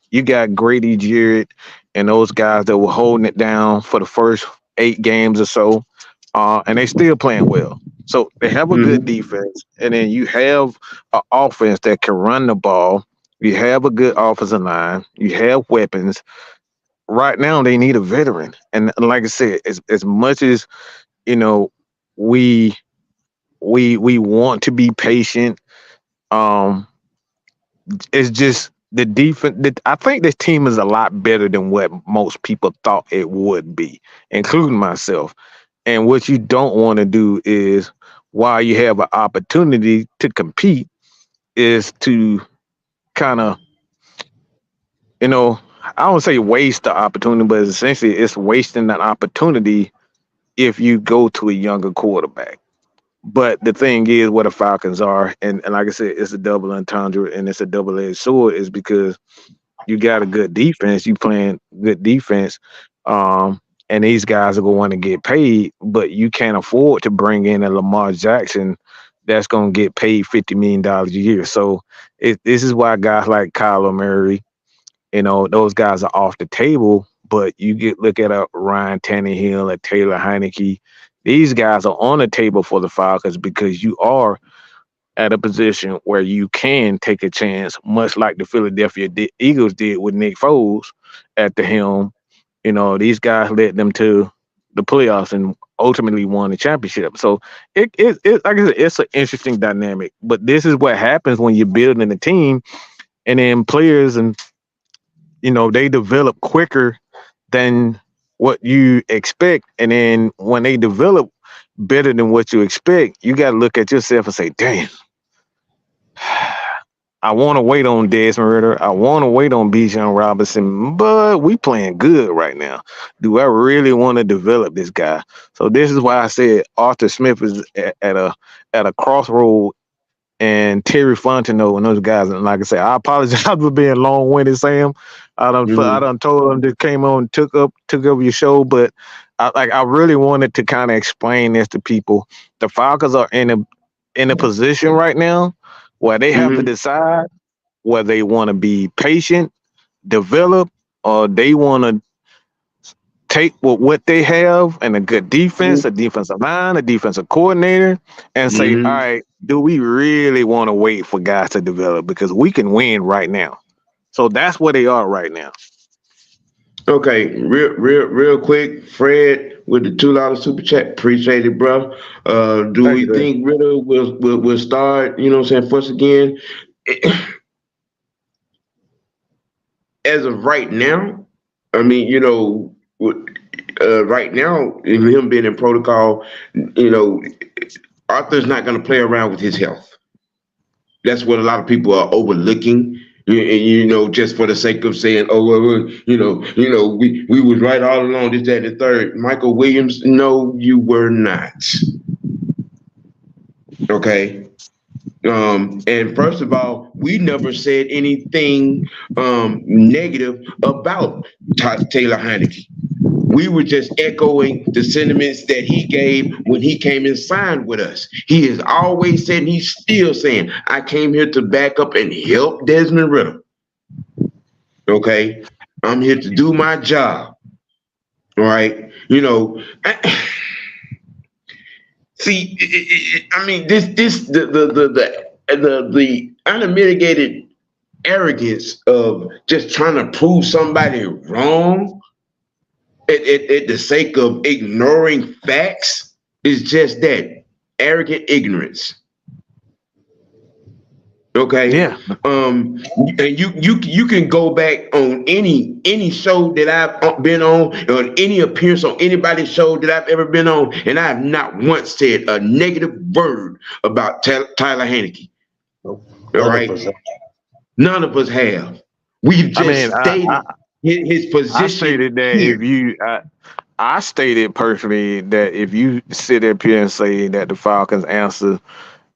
You got Grady Jarrett and those guys that were holding it down for the first 8 games or so, and they still playing well. So they have a good Mm-hmm. defense, and then you have an offense that can run the ball. You have a good offensive line. You have weapons. Right now, they need a veteran, and like I said, as much as you know, we we want to be patient. Um, it's just the defense. I think this team is a lot better than what most people thought it would be, including myself. And what you don't want to do is, while you have an opportunity to compete, is to kind of, you know, I don't say waste the opportunity, but essentially it's wasting an opportunity if you go to a younger quarterback. But the thing is, what the Falcons are, and like I said, it's a double entendre and it's a double-edged sword, is because you got a good defense, you playing good defense, and these guys are going to get paid, but you can't afford to bring in a Lamar Jackson that's going to get paid $50 million a year. So this is why guys like Kyler Murray, those guys are off the table. But you look at a Ryan Tannehill, a Taylor Heineke. These guys are on the table for the Falcons because you are at a position where you can take a chance, much like the Philadelphia Eagles did with Nick Foles at the helm. These guys led them to the playoffs and ultimately won the championship. So it like I said, it's an interesting dynamic. But this is what happens when you're building a team, and then players and they develop quicker than what you expect. And then when they develop better than what you expect, you got to look at yourself and say, damn, I want to wait on Desmond Ritter. I want to wait on Bijan Robinson, but we playing good right now. Do I really want to develop this guy? So this is why I said Arthur Smith is at a crossroad, and Terry Fontenot and those guys. And like I said, I apologize for being long-winded, Sam. I done told them that came on, took up your show, but I really wanted to kind of explain this to people. The Falcons are in a position right now where they have to Mm-hmm. decide whether they want to be patient, develop, or they want to take what they have and a good defense, a defensive line, a defensive coordinator, and say, all Mm-hmm. right, do we really want to wait for guys to develop? Because we can win right now. So that's where they are right now. Okay, real quick, Fred with the $2 super chat. Appreciate it, bro. Do Thank you, we Dave. think Ritter will start? You know what I'm saying? First again, as of right now, I mean, right now, him being in protocol, you know, Arthur's not going to play around with his health. That's what a lot of people are overlooking. Just for the sake of saying, oh, well, we was right all along. This, that, and the third. Michael Williams, no, you were not. Okay. And first of all, we never said anything negative about Taylor Heineke. We were just echoing the sentiments that he gave when he came and signed with us. He has always said, and he's still saying, I came here to back up and help Desmond Ritter. Okay? I'm here to do my job. All right? See, I mean, the unmitigated arrogance of just trying to prove somebody wrong at the sake of ignoring facts is just that arrogant ignorance. Okay. Yeah. And you can go back on any show that I've been on any appearance on anybody's show that I've ever been on, and I have not once said a negative word about Tyler Haneke. All right. 100%. None of us have. We've I mean, just stated his I position stated that here. I stated personally that if you sit up here and say that the Falcons answer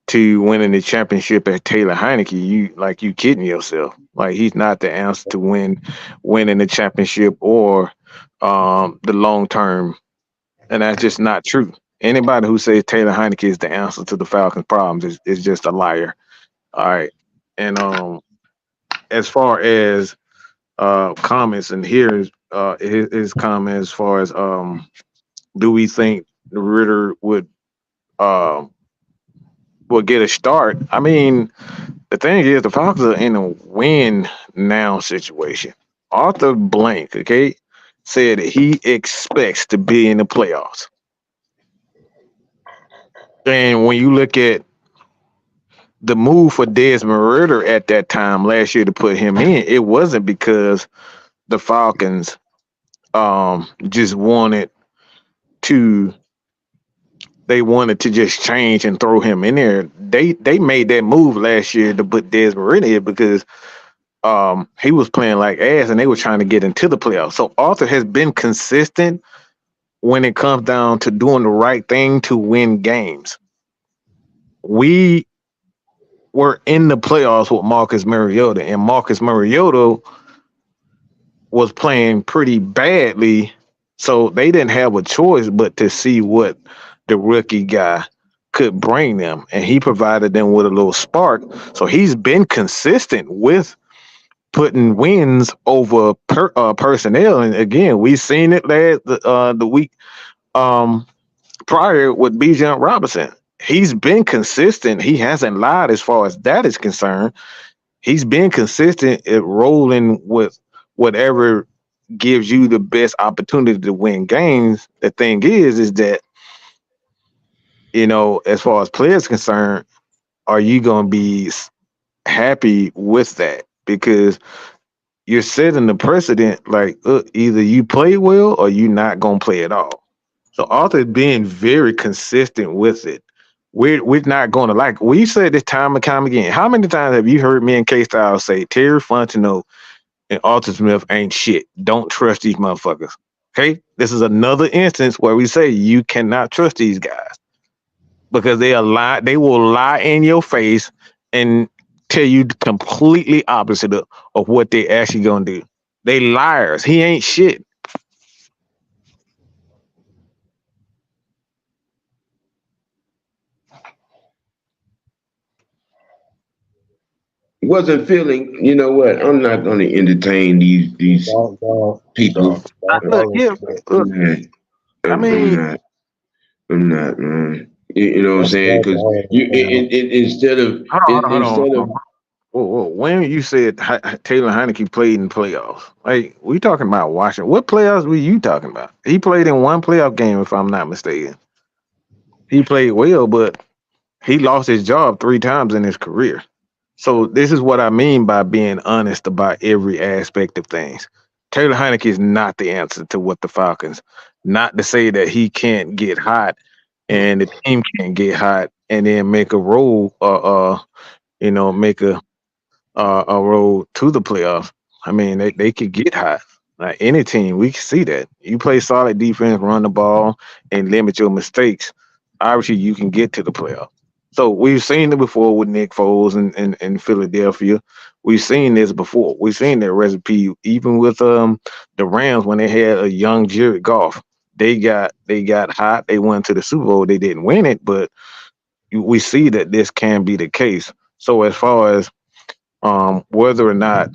to winning the championship at Taylor Heineke, you kidding yourself. Like he's not the answer to winning the championship or the long term, and that's just not true. Anybody who says Taylor Heineke is the answer to the Falcons' problems is just a liar. All right, and as far as comments and here's his comments as far as do we think Ritter would get a start? I mean, the thing is, the Falcons are in a win now situation. Arthur Blank, okay, said that he expects to be in the playoffs. And when you look at the move for Desmond Ritter at that time last year to put him in, it wasn't because the Falcons just to wanted to just change and throw him in there. They made that move last year to put Desmond Ritter in because he was playing like ass and they were trying to get into the playoffs. So Arthur has been consistent when it comes down to doing the right thing to win games. We were in the playoffs with Marcus Mariota, and Marcus Mariota was playing pretty badly, so they didn't have a choice but to see what the rookie guy could bring them, and he provided them with a little spark. So he's been consistent with putting wins over personnel, and again, we've seen it the week prior with Bijan Robinson. He's been consistent. He hasn't lied as far as that is concerned. He's been consistent at rolling with whatever gives you the best opportunity to win games. The thing is that, as far as players concerned, are you going to be happy with that? Because you're setting the precedent, like either you play well or you're not going to play at all. So Arthur being very consistent with it. We're not going to we said this time and time again. How many times have you heard me and K-Style say Terry Fontenot and Arthur Smith ain't shit? Don't trust these motherfuckers. Okay? This is another instance where we say you cannot trust these guys because they will lie in your face and tell you the completely opposite of what they actually gonna do. They liars. He ain't shit. Wasn't feeling, you know what? I'm not going to entertain these people. I mean, I'm not, man. You know what I'm saying? Because instead of hold on. Whoa. When you said Taylor Heineke played in playoffs, like we talking about Washington, what playoffs were you talking about? He played in one playoff game, if I'm not mistaken. He played well, but he lost his job 3 times in his career. So this is what I mean by being honest about every aspect of things. Taylor Heineke is not the answer to what the Falcons. Not to say that he can't get hot and the team can't get hot and then make a roll make a road to the playoffs. I mean, they could get hot. Like any team, we can see that. You play solid defense, run the ball, and limit your mistakes. Obviously, you can get to the playoffs. So we've seen it before with Nick Foles in Philadelphia. We've seen this before. We've seen that recipe even with the Rams when they had a young Jared Goff. They got hot. They went to the Super Bowl. They didn't win it, but we see that this can be the case. So as far as whether or not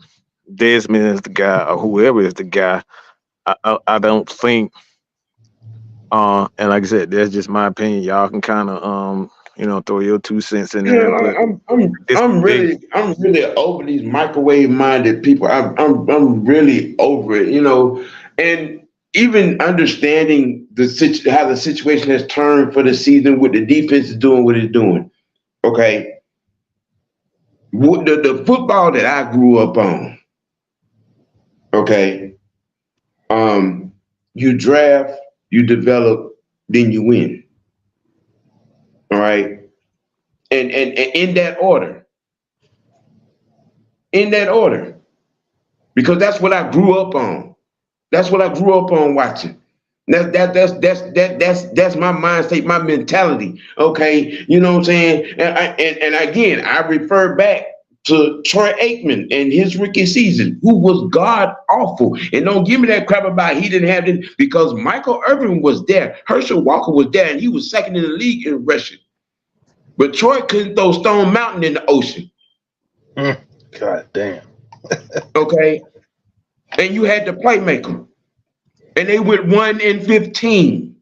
Desmond is the guy or whoever is the guy, I don't think. And like I said, that's just my opinion. Y'all can kind of throw your 2 cents in there. I'm really over these microwave minded people. I'm really over it, and even understanding how the situation has turned for the season with the defense is doing what it's doing. Okay. the football that I grew up on, okay, you draft, you develop, then you win. All right. And in that order. In that order. Because that's what I grew up on. That's what I grew up on watching. That's my mind state, my mentality. Okay, you know what I'm saying? And again, I refer back to Troy Aikman and his rookie season, who was god awful. And don't give me that crap about he didn't have it because Michael Irvin was there, Herschel Walker was there, and he was second in the league in rushing. But Troy couldn't throw Stone Mountain in the ocean. God damn. Okay, and you had to playmaker. And they went 1-15.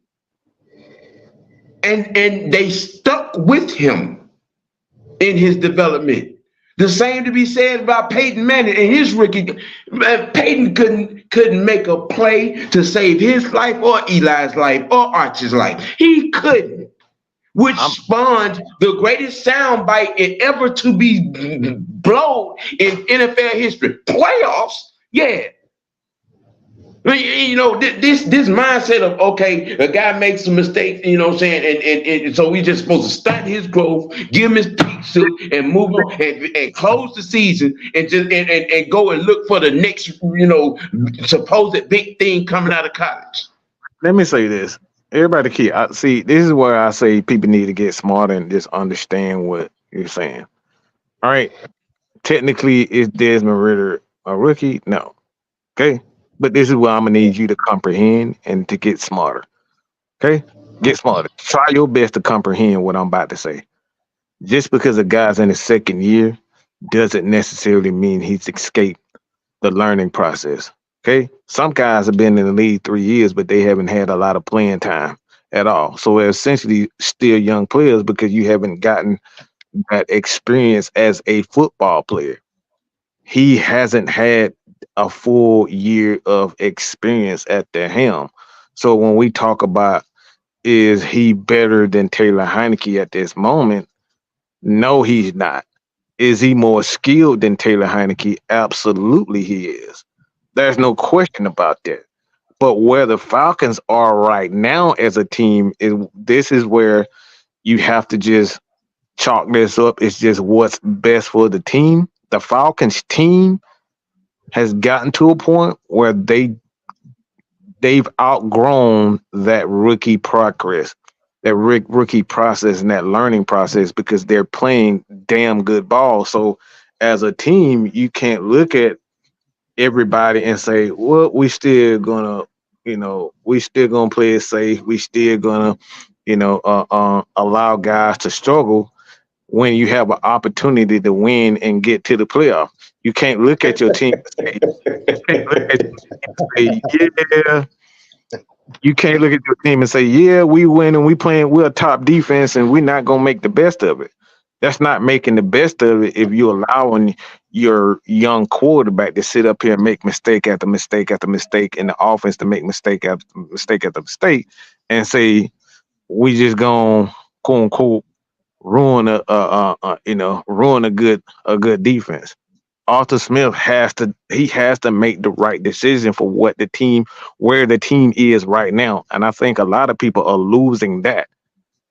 And they stuck with him in his development. The same to be said about Peyton Manning and his rookie. Peyton couldn't make a play to save his life or Eli's life or Archie's life. He couldn't, which spawned the greatest soundbite ever to be blown in NFL history. Playoffs, yeah. You know, this mindset of, okay, a guy makes a mistake, you know what I'm saying, and so we just supposed to stunt his growth, give him his peak suit, and move on and close the season and just and go and look for the next, you know, supposed big thing coming out of college. Let me say this. Everybody see, this is where I say people need to get smarter and just understand what you're saying. All right. Technically, is Desmond Ridder a rookie? No. Okay. But this is where I'm gonna need you to comprehend and to get smarter. Okay? Get smarter. Try your best to comprehend what I'm about to say. Just because a guy's in his second year doesn't necessarily mean he's escaped the learning process. Okay? Some guys have been in the league 3 years, but they haven't had a lot of playing time at all. So they're essentially still young players because you haven't gotten that experience as a football player. He hasn't had a full year of experience at the helm. So when we talk about is he better than Taylor Heineke at this moment? No, he's not. Is he more skilled than Taylor Heineke? Absolutely he is. There's no question about that. But where the Falcons are right now as a team is where you have to just chalk this up. It's just what's best for the team. The Falcons team has gotten to a point where they've outgrown that rookie progress, that rookie process and that learning process because they're playing damn good ball. So as a team, you can't look at everybody and say, well, we still gonna play it safe. We still gonna, allow guys to struggle when you have an opportunity to win and get to the playoff. You can't look at your team and say, yeah. You can't look at your team and say, yeah, we win and we're a top defense and we're not gonna make the best of it. That's not making the best of it if you're allowing your young quarterback to sit up here and make mistake after mistake after mistake and the offense to make mistake after mistake after mistake and say, we just gonna quote unquote ruin a good defense. Arthur Smith has to make the right decision for where the team is right now. And I think a lot of people are losing that.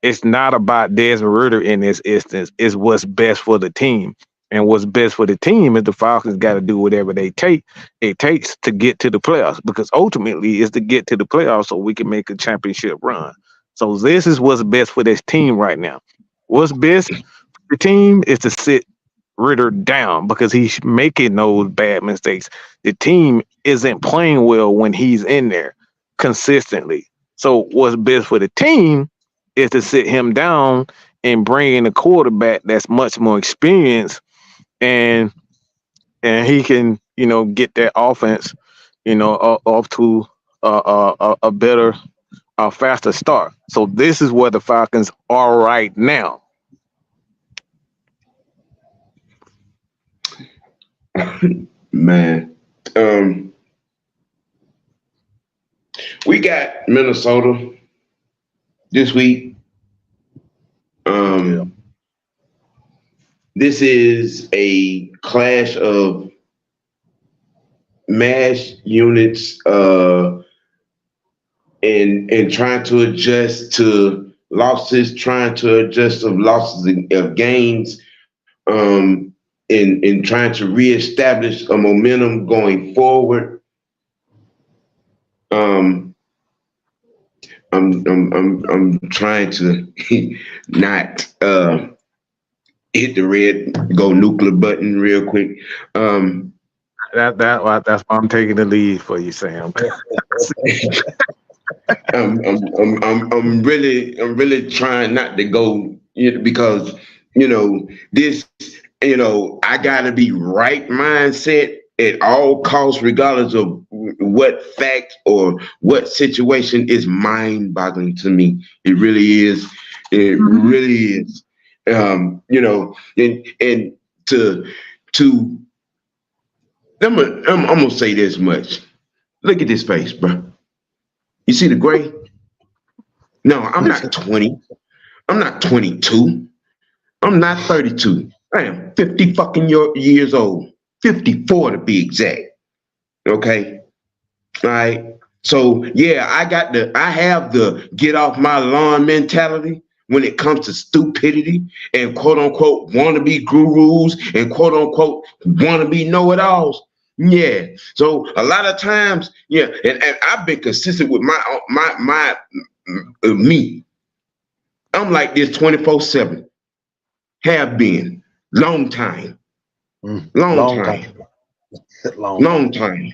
It's not about Desmond Ridder in this instance. It's what's best for the team. And what's best for the team is the Falcons got to do whatever it takes to get to the playoffs, because ultimately it's to get to the playoffs so we can make a championship run. So this is what's best for this team right now. What's best for the team is to sit Ridder down because he's making those bad mistakes. The team isn't playing well when he's in there consistently. So what's best for the team is to sit him down and bring in a quarterback that's much more experienced and he can, get that offense, off to a better, faster start. So this is where the Falcons are right now. Man, we got Minnesota this week. this is a clash of mass units and trying to adjust to losses, trying to adjust of losses of gains, in trying to reestablish a momentum going forward. Um, I'm trying to not hit the red go nuclear button real quick. That's why I'm taking the lead for you, Sam. I'm really trying not to go, because this, I gotta be right mindset at all costs, regardless of what fact or what situation is mind-boggling to me. It really is. It really is. And to I'm gonna say this much. Look at this face, bro. You see the gray? No, I'm not 20. I'm not 22. I'm not 32. I am 50 fucking years old. 54 to be exact. Okay? All right. So yeah, I have the get off my lawn mentality when it comes to stupidity and quote unquote wannabe gurus and quote unquote wannabe know-it-alls. Yeah. So a lot of times, yeah, and I've been consistent with my me. I'm like this 24/7. Have been long time. Long time. Long time.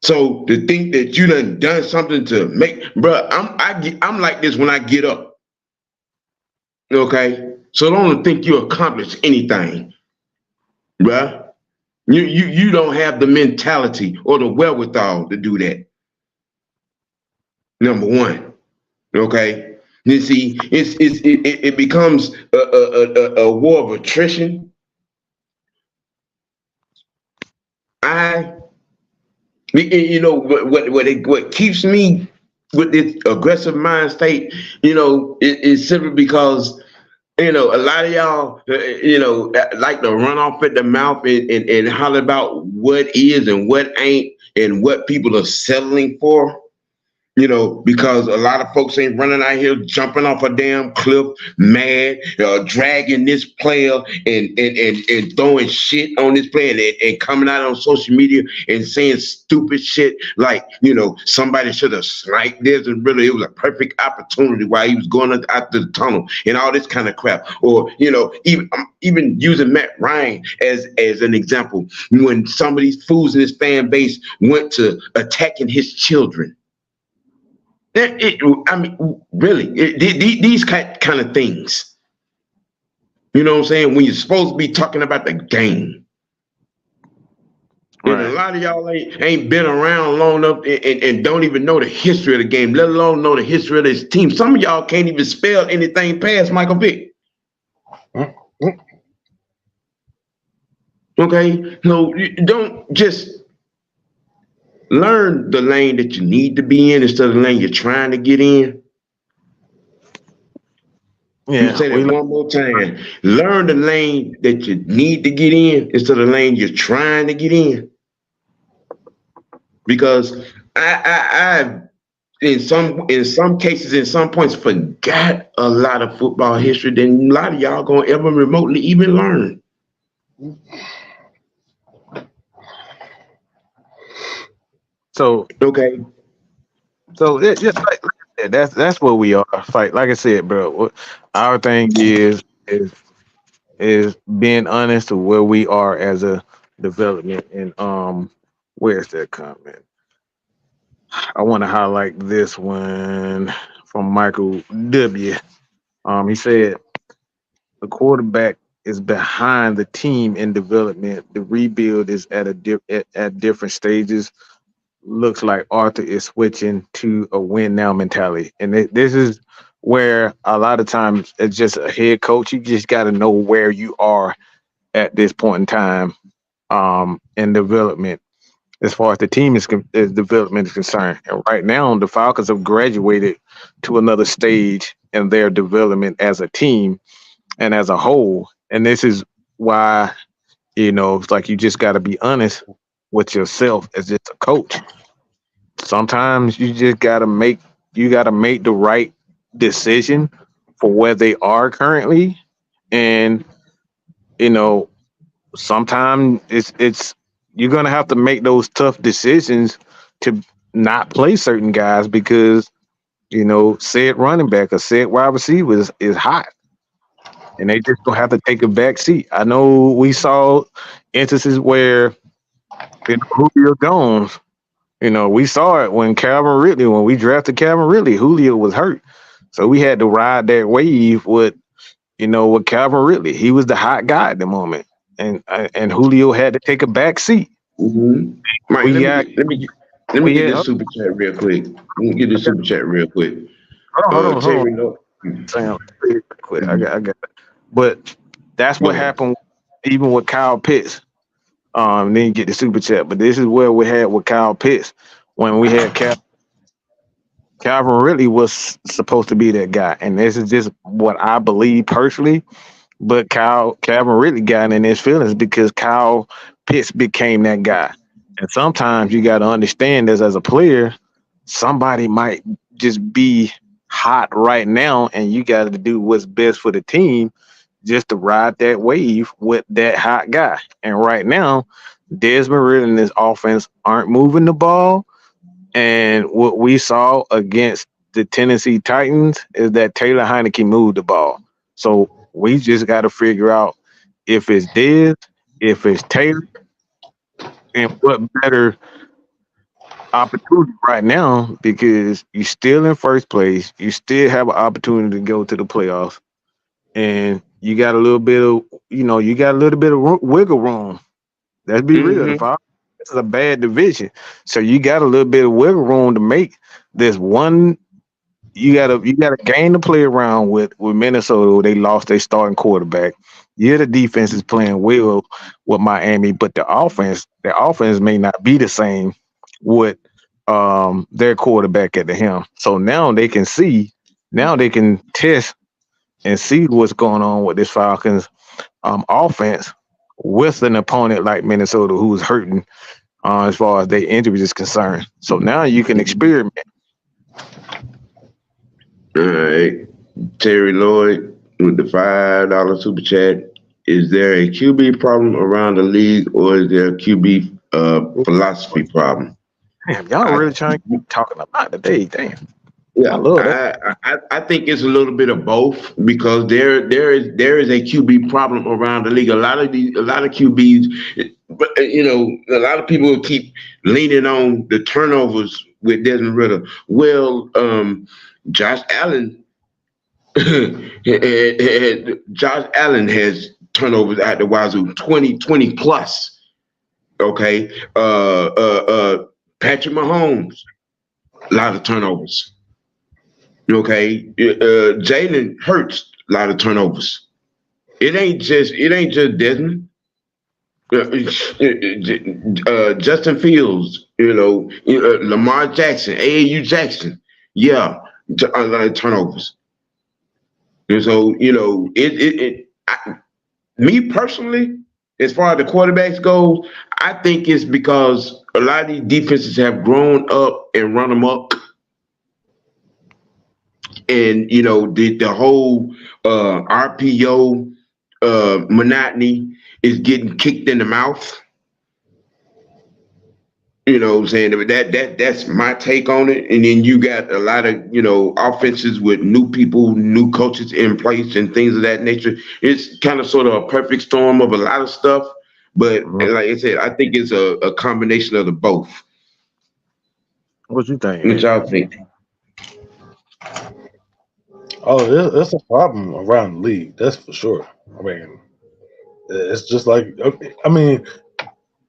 So to think that you done something to make, bro, I'm like this when I get up. Okay, so don't think you accomplished anything, bruh. You don't have the mentality or the wherewithal to do that. Number one, okay. You see, it becomes a war of attrition. What keeps me with this aggressive mind state, is simply because a lot of y'all, like to run off at the mouth and holler about what is and what ain't and what people are settling for. Because a lot of folks ain't running out here jumping off a damn cliff, mad, dragging this player and throwing shit on this player and coming out on social media and saying stupid shit like, somebody should have sniped this and really it was a perfect opportunity while he was going out the tunnel and all this kind of crap. Or, even using Matt Ryan as an example, when some of these fools in his fan base went to attacking his children. These kind of things. You know what I'm saying? When you're supposed to be talking about the game. Right. And a lot of y'all ain't been around long enough and don't even know the history of the game, let alone know the history of this team. Some of y'all can't even spell anything past Michael Vick. Okay? No, you don't just learn the lane that you need to be in instead of the lane you're trying to get in. Yeah, say that one more time. Learn the lane that you need to get in instead of the lane you're trying to get in. Because I in some cases, in some points, forgot a lot of football history that a lot of y'all gonna ever remotely even learn. So okay, so it just like I said, that's what we are. Like I said, bro. Our thing is being honest to where we are as a development. And where's that comment? I want to highlight this one from Michael W. He said the quarterback is behind the team in development. The rebuild is at different stages. Looks like Arthur is switching to a win now mentality. And this is where a lot of times it's just a head coach. You just got to know where you are at this point in time in development as far as the team is development is concerned. And right now, the Falcons have graduated to another stage in their development as a team and as a whole. And this is why, it's like you just got to be honest with yourself as just a coach. Sometimes you got to make the right decision for where they are currently, and you know sometimes it's you're gonna have to make those tough decisions to not play certain guys because said running back or said wide receiver is hot, and they just gonna have to take a back seat. I know we saw instances where Julio Jones. We saw it when when we drafted Calvin Ridley, Julio was hurt. So we had to ride that wave with Calvin Ridley. He was the hot guy at the moment. And Julio had to take a back seat. Mm-hmm. Mike, We let got me let me we get had this super chat real quick. Let me get this super chat real quick. hold on. Terry, no. Sam, quick. I got it. But that's what happened even with Kyle Pitts. Then get the super chat. But this is where we had with Kyle Pitts when we had Calvin Ridley was supposed to be that guy. And this is just what I believe personally. But Calvin Ridley got in his feelings because Kyle Pitts became that guy. And sometimes you got to understand this as a player, somebody might just be hot right now, and you got to do what's best for the team just to ride that wave with that hot guy. And right now, Desmond Ridder and his offense aren't moving the ball. And what we saw against the Tennessee Titans is that Taylor Heineke moved the ball. So we just got to figure out if it's Dez, if it's Taylor, and what better opportunity right now because you're still in first place. You still have an opportunity to go to the playoffs, and you got a little bit of wiggle room. Let's be real. Mm-hmm. This is a bad division, so you got a little bit of wiggle room to make this one. You gotta gain the play around with Minnesota. They lost their starting quarterback. Yeah, the defense is playing well with Miami, but their offense may not be the same with their quarterback at the helm. So now they can test and see what's going on with this Falcons offense with an opponent like Minnesota who's hurting as far as their injuries is concerned. So now you can experiment. All right. Terry Lloyd with the $5 super chat. Is there a QB problem around the league, or is there a QB philosophy problem? Damn, y'all really trying to keep talking about today. Damn. Yeah, I love that. I think it's a little bit of both because there is a QB problem around the league. A lot of QBs, but a lot of people keep leaning on the turnovers with Desmond Ridder. Well, Josh Allen, Josh Allen has turnovers at the wazoo, 20 plus. Okay, Patrick Mahomes, a lot of turnovers. Okay, Jalen Hurts, a lot of turnovers. It ain't just Desmond. Justin Fields, Lamar Jackson, AAU Jackson, yeah, a lot of turnovers. And so, me personally, as far as the quarterbacks go, I think it's because a lot of these defenses have grown up and run them up. And the whole RPO monotony is getting kicked in the mouth. You know what I'm saying? That's my take on it. And then you got a lot of, offenses with new people, new coaches in place and things of that nature. It's kind of sort of a perfect storm of a lot of stuff. But like I said, I think it's a combination of the both. What you think? What y'all think? Oh, it's a problem around the league. That's for sure. I mean, it's just like, I mean,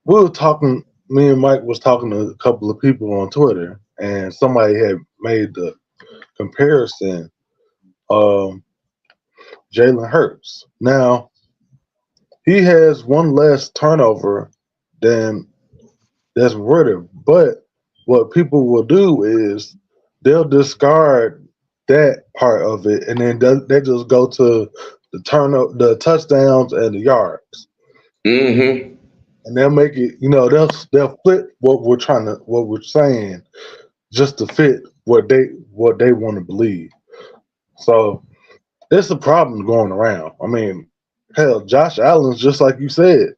we were talking, me and Mike was talking to a couple of people on Twitter, and somebody had made the comparison of Jalen Hurts. Now, he has one less turnover than Desmond Ridder, but what people will do is they'll discard that part of it, and then they just go to the touchdowns and the yards. Mm-hmm. And they'll make it, they'll flip what we're saying just to fit what they want to believe. So it's a problem going around. I mean, hell, Josh Allen's just like you said.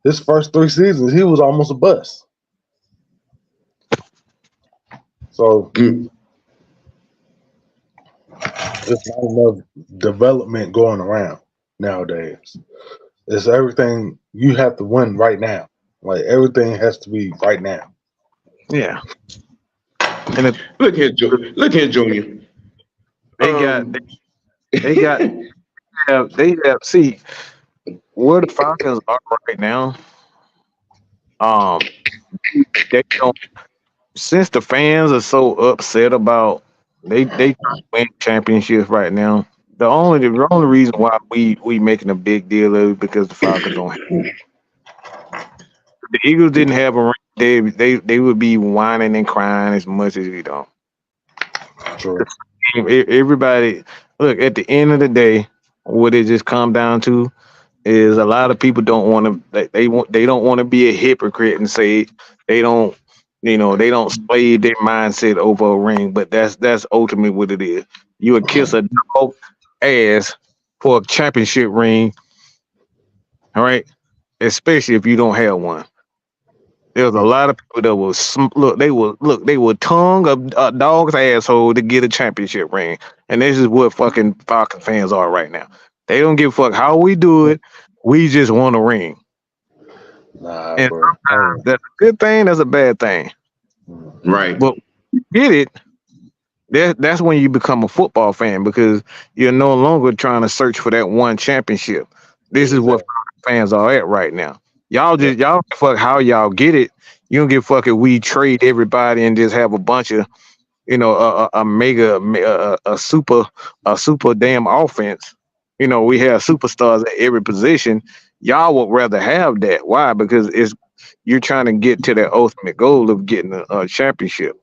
His first 3 seasons, he was almost a bust. So there's not enough development going around nowadays. It's everything you have to win right now. Like everything has to be right now. Yeah. And Look here, Junior. They have see where the Falcons are right now. They don't, since the fans are so upset about they trying to win championships right now. The only reason why we making a big deal of it because the Falcons don't have. The Eagles didn't have a ring. They would be whining and crying as much as we don't. Sure. Everybody, look, at the end of the day, what it just come down to is a lot of people don't want to. They don't want to be a hypocrite and say they don't. They don't slave their mindset over a ring, but that's ultimately what it is. You would kiss a dog ass for a championship ring, all right? Especially if you don't have one. There's a lot of people that will they will tongue a dog's asshole to get a championship ring, and this is what fucking Falcon fans are right now. They don't give a fuck how we do it. We just want a ring. Nah, and bro. sometimes that's a good thing. That's a bad thing. Right. But you get it. That's when you become a football fan because you're no longer trying to search for that one championship. This is what fans are at right now. Y'all fuck how y'all get it. You don't give a fuck if we trade everybody and just have a bunch of a super damn offense. We have superstars at every position. Y'all would rather have that. Why? Because you're trying to get to that ultimate goal of getting a championship.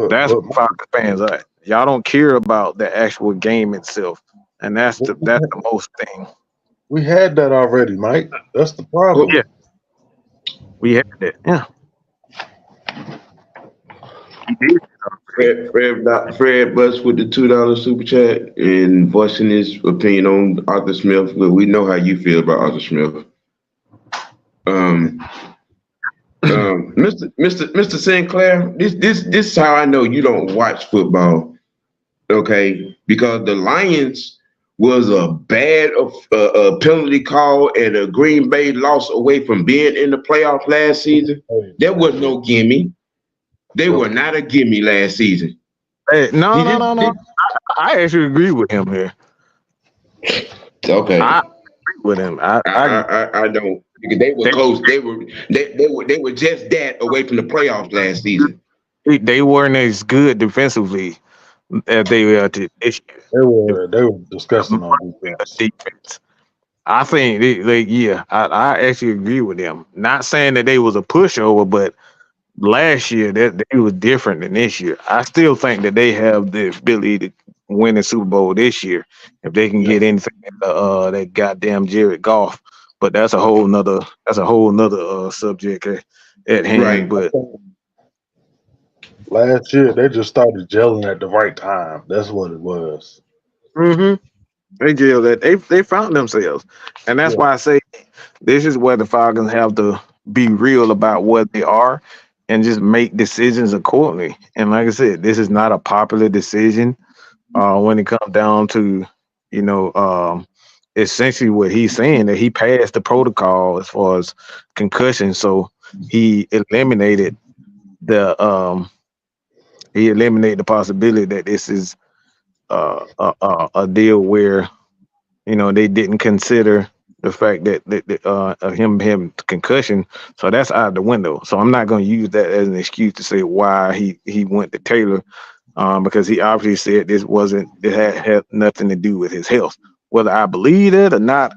That's what Falcons fans are. Y'all don't care about the actual game itself, and that's the most thing. We had that already, Mike. That's the problem. Yeah, we had that. Yeah. Fred Butts with the $2 super chat and voicing his opinion on Arthur Smith. But we know how you feel about Arthur Smith. Mr. Sinclair, this is how I know you don't watch football, okay? Because the Lions was a bad penalty call and a Green Bay loss away from being in the playoff last season. There was no gimme. They were not a gimme last season. Hey, no. I actually agree with him here. Okay. I agree with him. I don't. They were close. They were just that away from the playoffs last season. They weren't as good defensively as they were this year. They were discussing on defense. I think I actually agree with them. Not saying that they was a pushover, but last year that they was different than this year. I still think that they have the ability to win the Super Bowl this year if they can get anything that goddamn Jared Goff. But that's a whole nother subject at hand. Right. But last year they just started gelling at the right time. That's what it was. Mm-hmm. They gelled that they found themselves, and that's why I say this is where the Falcons have to be real about what they are and just make decisions accordingly. And like I said, this is not a popular decision when it comes down to essentially what he's saying, that he passed the protocol as far as concussion, so he eliminated the possibility that this is a deal where they didn't consider the fact that him concussion, so that's out of the window. So I'm not going to use that as an excuse to say why he went to Taylor, because he obviously said it had nothing to do with his health. Whether I believe it or not,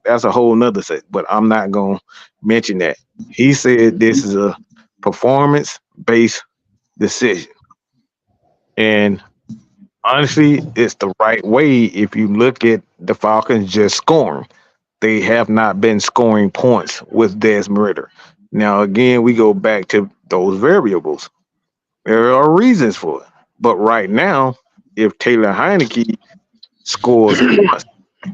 that's a whole nother set, but I'm not going to mention that. He said this is a performance-based decision. And honestly, it's the right way if you look at the Falcons just scoring. They have not been scoring points with Desmond Ritter. Now, again, we go back to those variables. There are reasons for it. But right now, if Taylor Heineke scores points,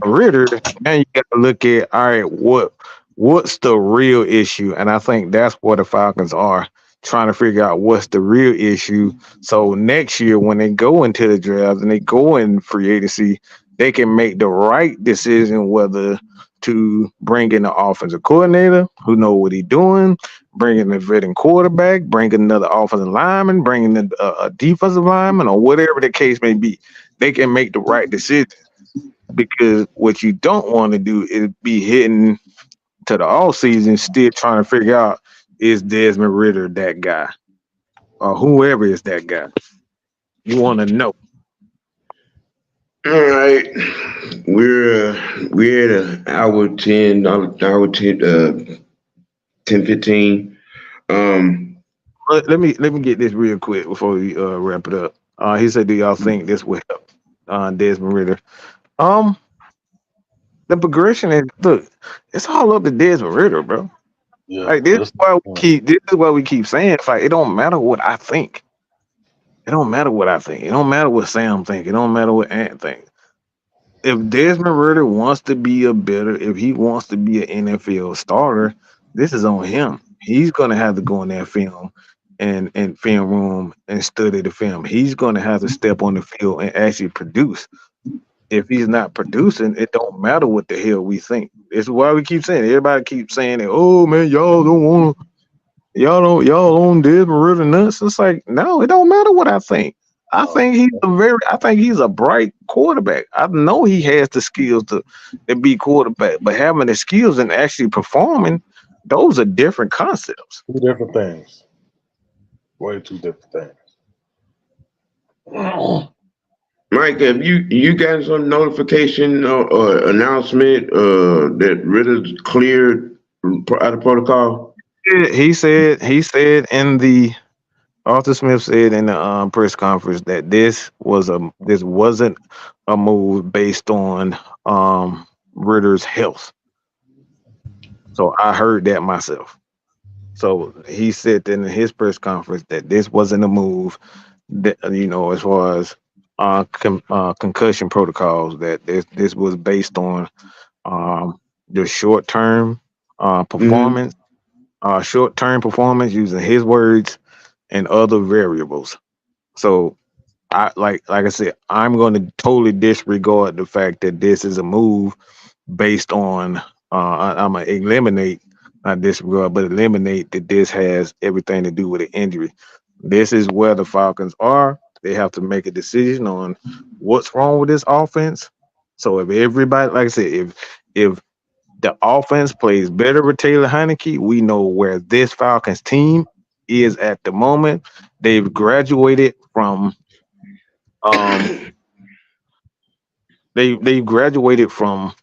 Ritter, now you got to look at, all right, what's the real issue? And I think that's where the Falcons are trying to figure out what's the real issue. So next year, when they go into the draft and they go in free agency, they can make the right decision whether to bring in the offensive coordinator who know what he's doing, bring in a veteran quarterback, bring in another offensive lineman, bring in a defensive lineman, or whatever the case may be. They can make the right decision because what you don't want to do is be hitting to the all season still trying to figure out is Desmond Ritter that guy or whoever is that guy. You want to know. All right, we're at an hour 10:15. Let me get this real quick before we wrap it up. He said, "Do y'all think this will help Desmond Ritter?" Um, the progression is look, it's all up to Desmond Ritter, bro. Yeah, Like this is why we keep saying it's like it don't matter what I think. It don't matter what I think. It don't matter what Sam think. It don't matter what Ant think. If Desmond Ritter wants to be if he wants to be an NFL starter, this is on him. He's gonna have to go in that film and film room and study the film. He's gonna have to step on the field and actually produce. If he's not producing, it don't matter what the hell we think. It's why we keep saying it. Everybody keeps saying it. Oh man, y'all on Desmond Ritter nuts. It's like, no, it don't matter what I think. I think he's a bright quarterback. I know he has the skills to be quarterback, but having the skills and actually performing, those are different concepts. two different things. Way two different things. Mike, have you got some notification or announcement that Ritter's cleared out of protocol? He said in the Arthur Smith said in the press conference that this wasn't a move based on Ritter's health. So I heard that myself. So he said in his press conference that this wasn't a move that as far as concussion protocols, that this was based on the short-term performance, short-term performance using his words and other variables. So I like I said, I'm going to totally disregard the fact that this is a move based on I'm gonna eliminate not disregard but eliminate that this has everything to do with an injury. This is where the Falcons are. They have to make a decision on what's wrong with this offense. So if everybody, like I said, if the offense plays better with Taylor Heineke, we know where this Falcons team is at the moment. They've graduated from they've graduated from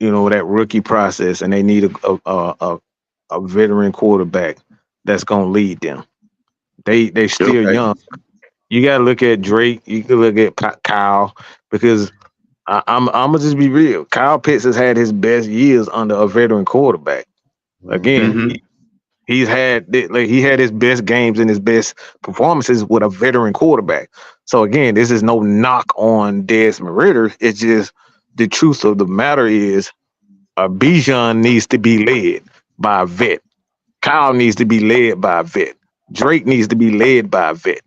that rookie process, and they need a veteran quarterback that's gonna lead them. They still young. You gotta look at Drake. You can look at Kyle because I'm gonna just be real. Kyle Pitts has had his best years under a veteran quarterback. Again, he had his best games and his best performances with a veteran quarterback. So again, this is no knock on Desmond Ritter. It's just the truth of the matter is Bijan needs to be led by a vet. Kyle needs to be led by a vet. Drake needs to be led by a vet.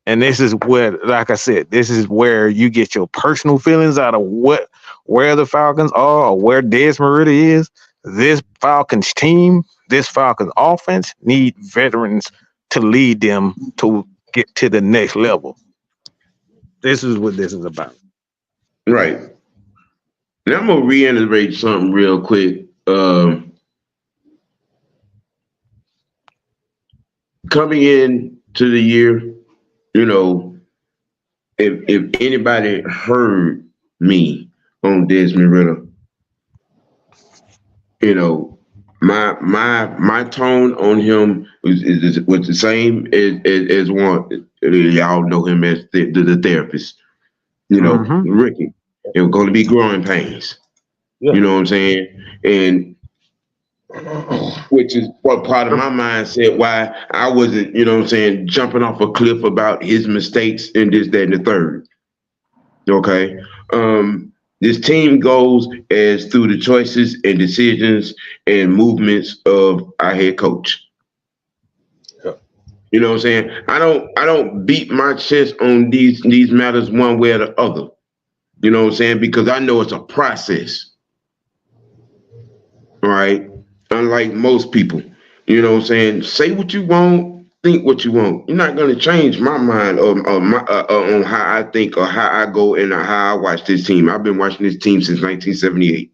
And this is where, like I said, this is where you get your personal feelings out of where the Falcons are or where Desmond Ritter is. This Falcons team, this Falcons offense need veterans to lead them to get to the next level. This is what this is about. Right. Now I'm gonna reiterate something real quick. Coming in to the year, if anybody heard me on Desmond Ritter, my tone on him was the same as one. Y'all know him as the therapist. Ricky. It was going to be growing pains. Yeah. You know what I'm saying? And which is what part of my mindset why I wasn't, jumping off a cliff about his mistakes and this, that, and the third. Okay. This team goes as through the choices and decisions and movements of our head coach. You know what I'm saying? I don't beat my chest on these matters one way or the other. You know what I'm saying? Because I know it's a process. All right. Unlike most people. You know what I'm saying? Say what you want, think what you want. You're not gonna change my mind on how I think or how I go and how I watch this team. I've been watching this team since 1978.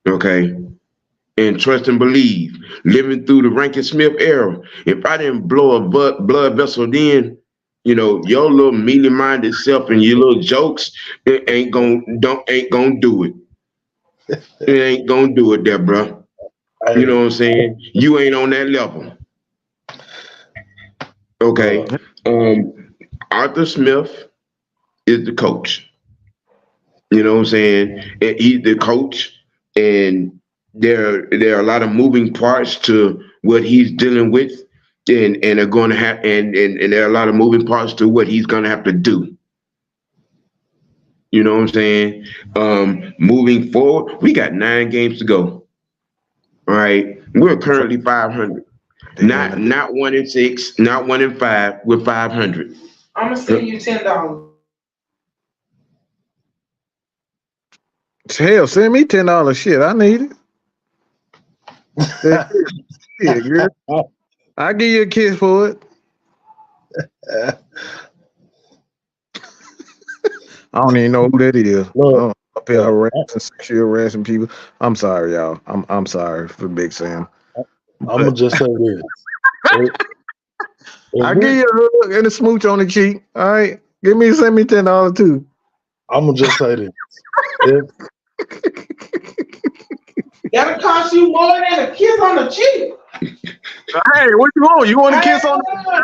Okay. And trust and believe. Living through the Rankin Smith era. If I didn't blow a blood vessel then, your little mealy-minded self and your little jokes, it ain't gonna do it. It ain't gonna do it there, bro. You know what I'm saying? You ain't on that level. Okay. Arthur Smith is the coach. You know what I'm saying? And he's the coach, and there are a lot of moving parts to what he's dealing with, and are going to have, and there are a lot of moving parts to what he's going to have to do. You know what I'm saying? Moving forward, we got 9 games to go. All right, we're currently 500. Not 1-6, not 1-5. We're 500. I'm gonna send you $10. Hell, send me $10. Shit, I need it. Shit, girl. I'll give you a kiss for it. I don't even know who that is. Look, Up here harassing, sexual harassing people. I'm sorry, y'all. I'm sorry for Big Sam. I'm gonna just say this. I'll give you a hug and a smooch on the cheek. All right. Send me $10 too. I'm gonna just say this. That'll cost you more than a kiss on the cheek. Hey, what you want? You want a kiss on the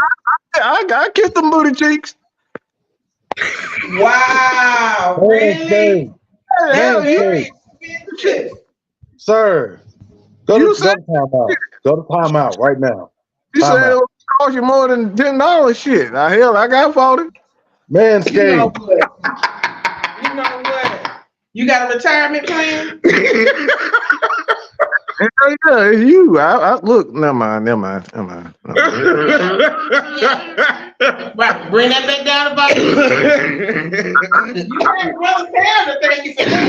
I kissed them booty cheeks. Wow, really? Sir, go to timeout. Go to timeout right now. You said it would cost you more than $10. Shit. Hell, I got 40. Manscaped. You know what? You got a retirement plan? Yeah, it's you. I look. Never mind. Right, bring that back down about you. You had brother Sam to thank you for that.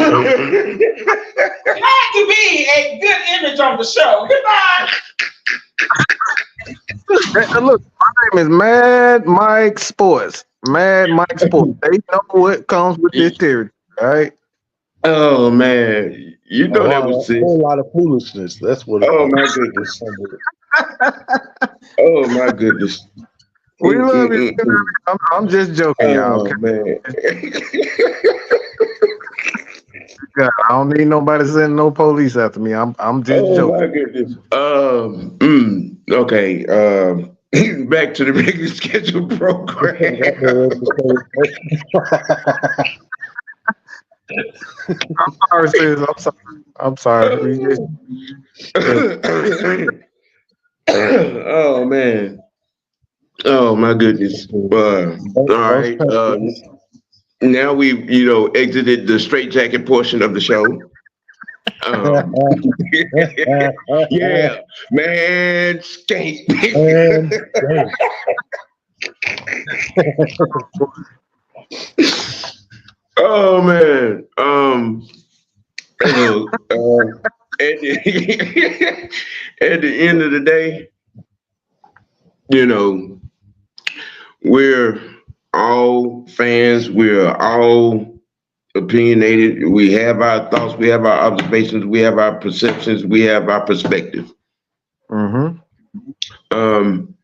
It had to be a good image on the show. Goodbye. Look, my name is Mad Mike Sports. Mad Mike Sports. They know what comes with this territory, right? Oh man, you know that was a whole lot of foolishness. That's what. Oh my goodness. Oh my goodness. We love you. I'm just joking, y'all. Oh man. God, I don't need nobody sending no police after me. I'm just joking. Oh my goodness. Okay. Back to the regular scheduled program. I'm sorry, sis. I'm sorry. Oh man. Oh my goodness. All right. Now we've exited the straitjacket portion of the show. Yeah, Manscaped. Oh man. At the end of the day, we're all fans. We're all opinionated. We have our thoughts. We have our observations. We have our perceptions. We have our perspective. Mm-hmm. I'm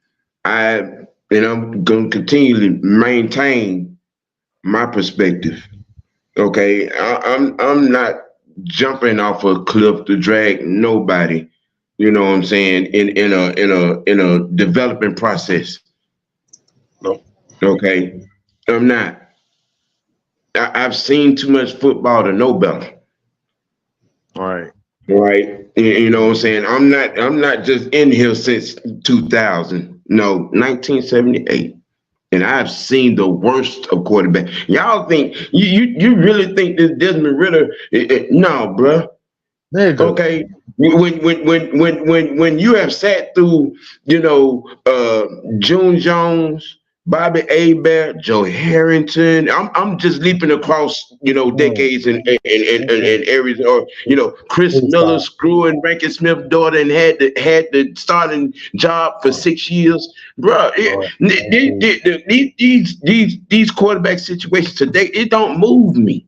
going to continue to maintain my perspective. Okay, I'm not jumping off a cliff to drag nobody. You know what I'm saying? In a development process. No. Okay, I'm not. I've seen too much football to know better. Right. Right. You know what I'm saying? I'm not just in here since 2000. No, 1978. And I've seen the worst of quarterback. Y'all think you really think this Desmond Ritter? No, bruh. There you go. Okay. When you have sat through, June Jones, Bobby Abear, Joe Harrington, I'm just leaping across, decades and areas, or Chris Miller screwing Rankin Smith's daughter and had the starting job for 6 years, bro. These quarterback situations today, it don't move me.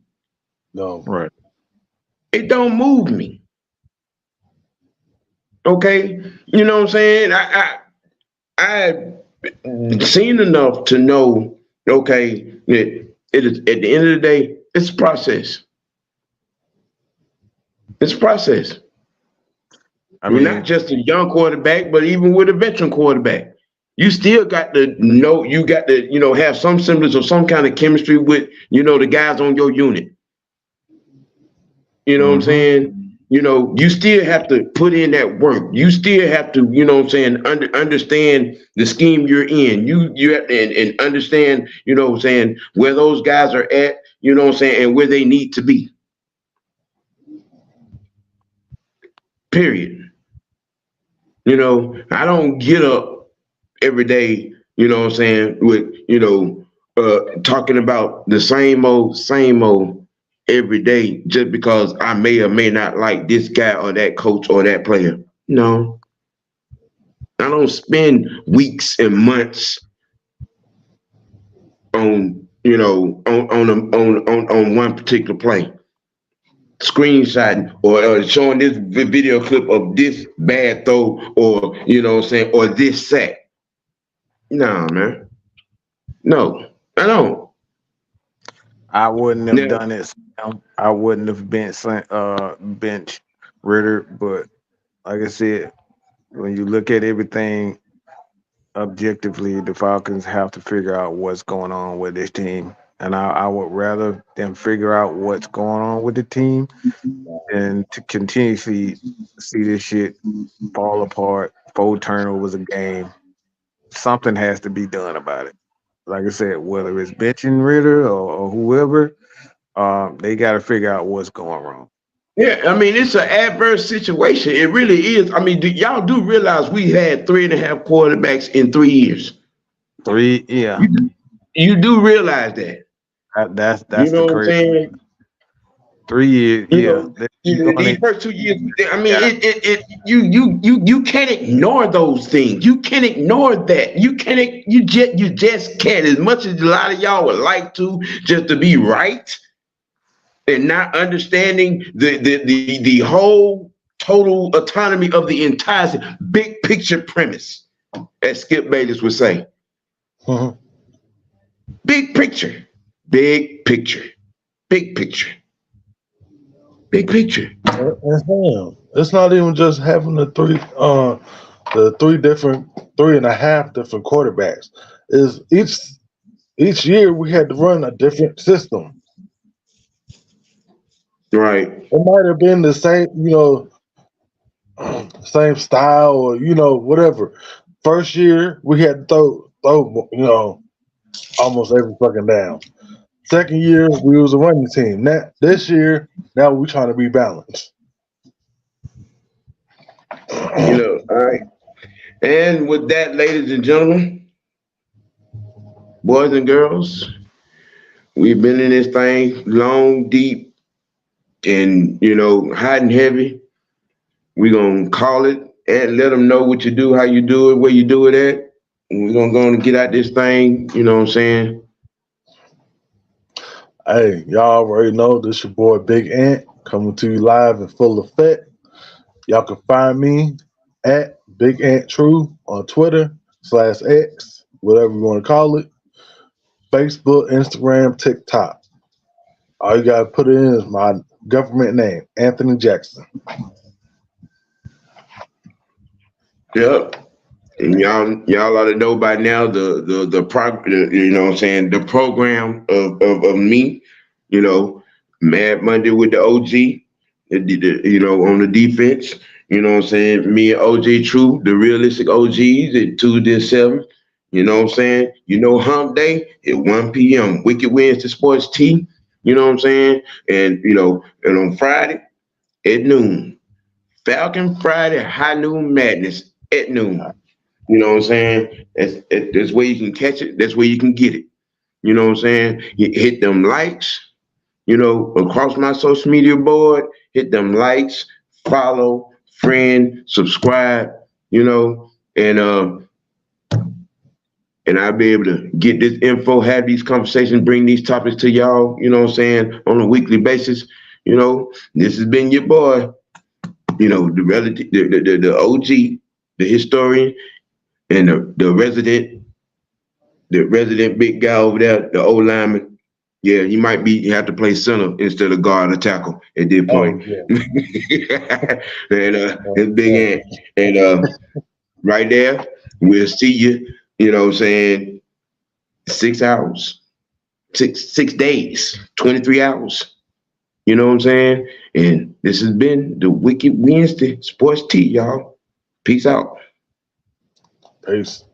No. Right. It don't move me. Okay, you know what I'm saying? I've seen enough to know, okay, that it is, at the end of the day, it's a process. It's a process. I mean, Not just a young quarterback, but even with a veteran quarterback, you still got to know, you got to, have some semblance of some kind of chemistry with, the guys on your unit. You know what I'm saying? You still have to put in that work. You still have to, understand the scheme you're in. You have to and understand, where those guys are at, and where they need to be. Period. I don't get up every day, with, talking about the same old every day just because I may or may not like this guy or that coach or that player. No. I don't spend weeks and months on one particular play. Screenshotting or showing this video clip of this bad throw or or this sack. Nah, man. No, I don't. I wouldn't have done it. I wouldn't have bench Ritter, but like I said, when you look at everything objectively, the Falcons have to figure out what's going on with this team. And I would rather them figure out what's going on with the team than to continuously see this shit fall apart, 4 turnovers a game. Something has to be done about it. Like I said, whether it's benching Ritter or whoever, they got to figure out what's going wrong. Yeah, I mean, it's an adverse situation. It really is. I mean, y'all do realize we had 3.5 quarterbacks in 3 years? 3, yeah. You do realize that. That's you know the what I'm crazy. saying? 3 years, These first 2 years, I mean, you can't ignore those things. You can't ignore that. You just can't. As much as a lot of y'all would like to, just to be right, and not understanding the whole total autonomy of the entire big picture premise, as Skip Bayless would say. Big picture, big picture, big picture. Big picture. It's not even just having the 3.5 different quarterbacks. Is each year we had to run a different system. Right. It might have been the same, same style or whatever. First year we had to throw almost every fucking down. Second year, we was a running team. This year, now we're trying to be balanced. All right. And with that, ladies and gentlemen, boys and girls, we've been in this thing long, deep, and, hot and heavy. We're going to call it and let them know what you do, how you do it, where you do it at. And we're going to go and get out this thing, you know what I'm saying? Hey, y'all already know this your boy Big Ant coming to you live in full effect. Y'all can find me at Big Ant True on Twitter /X, whatever you want to call it. Facebook, Instagram, TikTok. All you gotta put in is my government name, Anthony Jackson. Yep. And y'all ought to know by now the program of me. You know, Mad Monday with the OG, you know, on the defense. You know what I'm saying? Me and OJ True, the realistic OGs at Tuesday at 7. You know what I'm saying? You know, Hump Day at 1 p.m. Wicked Wednesday Sports T. You know what I'm saying? And, you know, and on Friday at noon. Falcon Friday High Noon Madness at noon. You know what I'm saying? That's where you can catch it. That's where you can get it. You know what I'm saying? You hit them likes, you know, across my social media board, hit them likes, follow, friend, subscribe, you know, and I'll be able to get this info, have these conversations, bring these topics to y'all, you know what I'm saying, on a weekly basis. You know, this has been your boy, you know, the OG, the historian, and the resident big guy over there, the old lineman. Yeah, he might have to play center instead of guard or tackle at this point. yeah. And his big hand. And right there, we'll see you, you know what I'm saying, 6 hours, six days, 23 hours. You know what I'm saying? And this has been the Wicked Wednesday Sports Tea, y'all. Peace out. Peace.